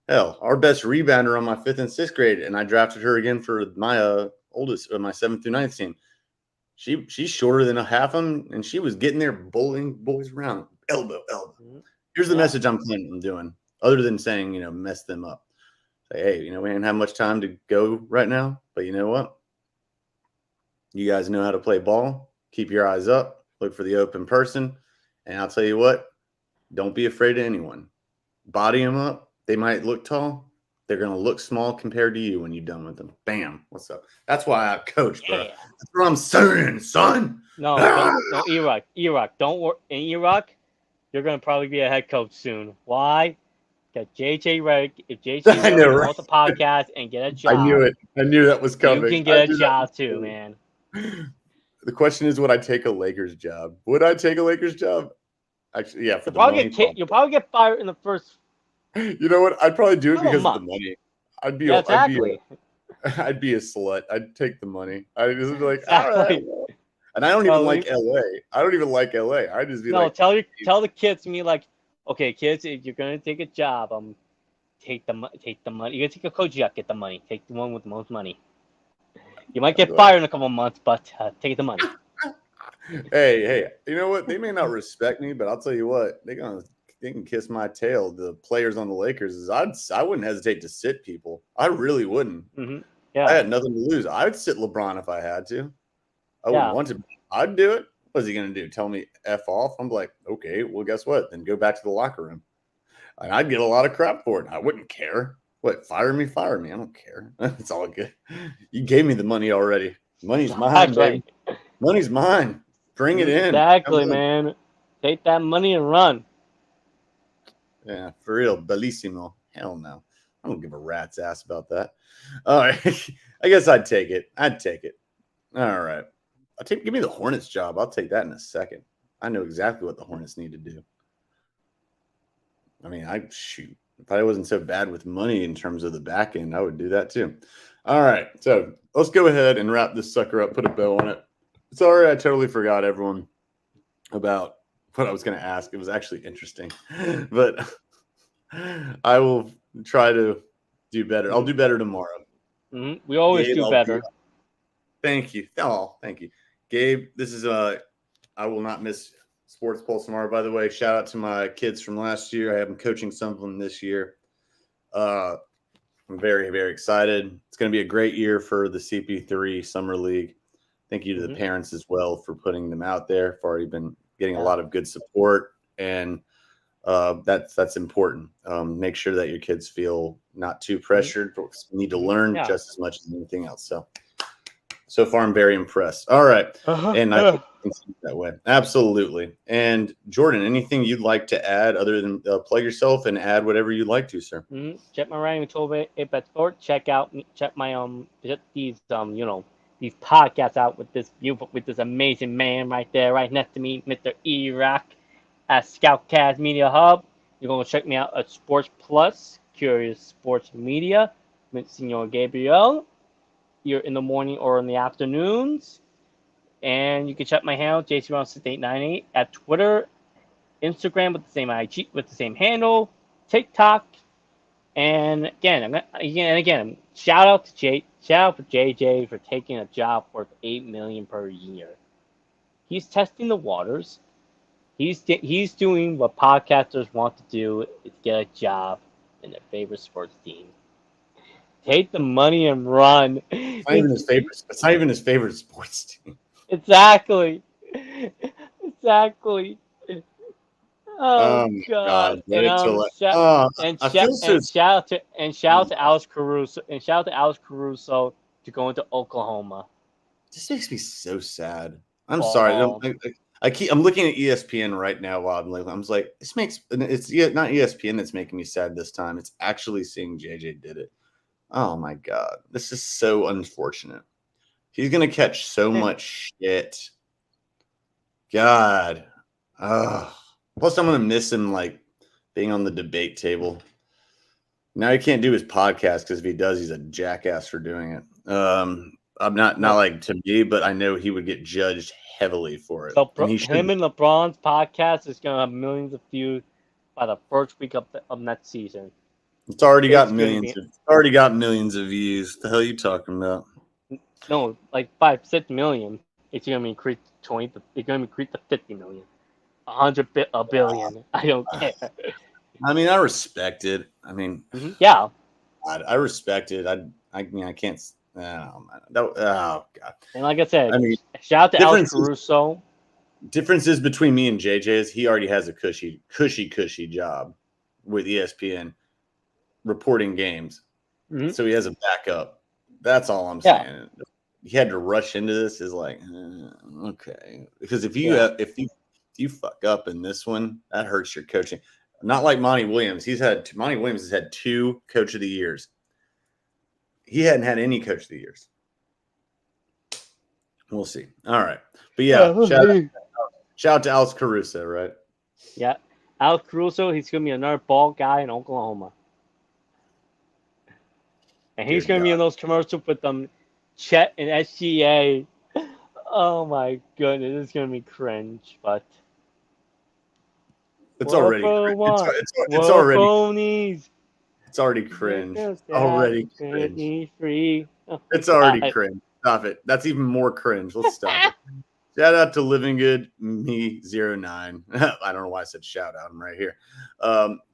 [SPEAKER 1] Hell, our best rebounder on my 5th and 6th grade, and I drafted her again for my oldest, my 7th through 9th team. She's shorter than a half of them, and she was getting there, bullying boys around, elbow. Here's the message I'm planning on doing, other than saying, mess them up. Say, hey, we didn't have much time to go right now, but you know what? You guys know how to play ball. Keep your eyes up. Look for the open person. And I'll tell you what, don't be afraid of anyone. Body them up. They might look tall. They're going to look small compared to you when you're done with them. Bam. What's up? That's why I coach, bro. That's what I'm saying, son.
[SPEAKER 3] No, Iraq. Don't worry. In Iraq, you're going to probably be a head coach soon. Why? Got JJ Redick. If JJ Redick wants a podcast and get a job.
[SPEAKER 1] I knew it. I knew that was coming.
[SPEAKER 3] You can get a job too, man.
[SPEAKER 1] The question is, would I take a Lakers job? Would I take a Lakers job? Actually, yeah.
[SPEAKER 3] You'll probably get fired in the first.
[SPEAKER 1] You know what? I'd probably do it because of the money. I'd be a slut. I'd take the money. I'd just be like,
[SPEAKER 3] exactly.
[SPEAKER 1] All right. And I don't even like LA. I don't even like LA. I just be like,
[SPEAKER 3] tell the kids to me like, okay, kids, if you're gonna take a job, take the money. You're gonna take a coach job, get the money. Take the one with the most money. You might get fired in a couple of months, but take the money.
[SPEAKER 1] Hey, you know what? They may not respect me, but I'll tell you what, they can kiss my tail. The players on the Lakers I wouldn't hesitate to sit people. I really wouldn't.
[SPEAKER 3] Mm-hmm. Yeah,
[SPEAKER 1] I had nothing to lose. I would sit LeBron if I had to. I wouldn't want to. I'd do it. What's he gonna do? Tell me F off? I'm like, okay, well, guess what? Then go back to the locker room. And I'd get a lot of crap for it. I wouldn't care. What? Fire me. I don't care. It's all good. You gave me the money already. Money's mine, baby. Money's mine. Bring it in.
[SPEAKER 3] Exactly, man. Take that money and run.
[SPEAKER 1] Yeah, for real. Bellissimo. Hell no. I don't give a rat's ass about that. All right. I guess I'd take it. All right. Give me the Hornets job. I'll take that in a second. I know exactly what the Hornets need to do. I mean, if I wasn't so bad with money in terms of the back end, I would do that too. All right. So let's go ahead and wrap this sucker up, put a bow on it. Sorry, I totally forgot everyone about what I was going to ask. It was actually interesting, but I will try to do better. I'll do better tomorrow.
[SPEAKER 3] Mm-hmm. We always do better.
[SPEAKER 1] Thank you. Oh, thank you. Gabe, this is I will not miss Sports Pulse tomorrow, by the way. Shout out to my kids from last year. I have them coaching some of them this year. I'm very, very excited. It's going to be a great year for the CP3 Summer League. Thank you to the parents as well for putting them out there. I've already been getting a lot of good support, and that's important. Make sure that your kids feel not too pressured, but need to learn just as much as anything else. So far, I'm very impressed. All right. And I can see that way. Absolutely. And Jordan, anything you'd like to add other than plug yourself and add whatever you'd like to, sir?
[SPEAKER 3] Check my writing with 8-bet Sport. Check my these podcasts out with this amazing man right there, right next to me, Mr. Iraq at ScOutCast Media Hub. You're going to check me out at Sports Plus, Curious Sports Media, with Senor Gabriel. You're in the morning or in the afternoons. And you can check my handle, JCRound6898, at Twitter, Instagram with the same IG, with the same handle, TikTok. And again, shout out for JJ for taking a job worth $8 million per year. He's testing the waters. He's doing what podcasters want to do, is get a job in their favorite sports team. Take the money and run.
[SPEAKER 1] It's not even his favorite sports team.
[SPEAKER 3] Exactly. Oh God! Shout out to Alex Caruso to go into Oklahoma.
[SPEAKER 1] This makes me so sad. I'm sorry. I'm looking at ESPN right now while I'm like, it's not ESPN that's making me sad this time. It's actually seeing JJ did it. Oh my God. This is so unfortunate. He's going to catch so much shit. God. Plus, I'm going to miss him, being on the debate table. Now he can't do his podcast because if he does, he's a jackass for doing it. I'm not like to me, but I know he would get judged heavily for it. And he
[SPEAKER 3] him and LeBron's podcast is gonna have millions of views by the first week of next season.
[SPEAKER 1] It's already got millions. It's already got millions of views. The hell are you talking about?
[SPEAKER 3] No, like 5-6 million. It's gonna increase to 20. It's gonna increase to 50 million, a billion. I don't care.
[SPEAKER 1] I mean, I respect it. I mean,
[SPEAKER 3] yeah,
[SPEAKER 1] I respect it. I mean, I can't. Oh, man. Oh God.
[SPEAKER 3] And like I said,
[SPEAKER 1] I mean,
[SPEAKER 3] shout out to Alex Caruso.
[SPEAKER 1] Differences between me and JJ is he already has a cushy job with ESPN reporting games, so he has a backup. That's all I'm saying. He had to rush into this is like okay, because if you fuck up in this one, that hurts your coaching. Not like Monty Williams. Monty Williams has had 2 Coach of the Years. He hadn't had any Coach of the Years. We'll see. All right, but yeah, shout out to Alex Caruso, right?
[SPEAKER 3] Yeah, Alex Caruso. He's gonna be another bald guy in Oklahoma, and he's gonna be in those commercials with them, Chet and SGA. Oh my goodness, it's gonna be cringe, but
[SPEAKER 1] it's already it's already cringe. Already cringe. It's already cringe. Stop it. That's even more cringe. Let's stop it. Shout out to Living Good Me 09. I don't know why I said shout out. I'm right here.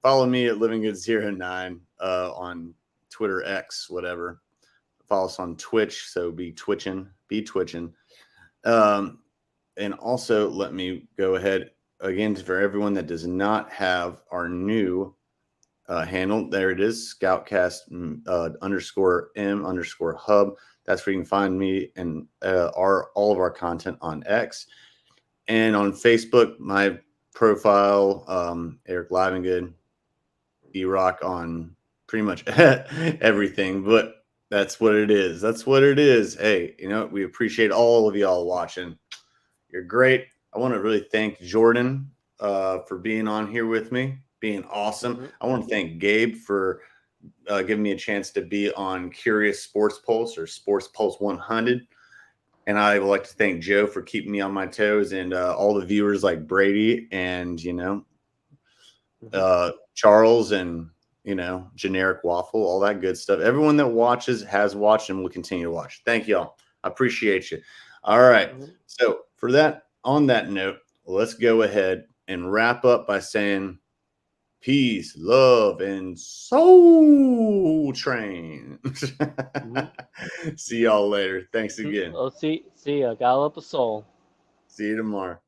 [SPEAKER 1] Follow me at Living Good 09 on Twitter, X, whatever. Follow us on Twitch. So be twitching. And also let me go ahead again for everyone that does not have our new handle. There it is, ScOutCast _M_hub. That's where you can find me and all of our content on X and on Facebook. My profile, Eric Livingood, E-Rock on pretty much everything. But that's what it is. Hey, we appreciate all of y'all watching. You're great. I want to really thank Jordan for being on here with me, being awesome. I want to thank Gabe for giving me a chance to be on Curious Sports Pulse or Sports Pulse 100. And I would like to thank Joe for keeping me on my toes and all the viewers like Brady and, Charles and, Generic Waffle, all that good stuff. Everyone that watches has watched and will continue to watch. Thank y'all. I appreciate you. All right. So on that note, let's go ahead and wrap up by saying peace, love, and Soul Train. See y'all later. Thanks again.
[SPEAKER 3] I'll see ya. Got up a soul.
[SPEAKER 1] See you tomorrow.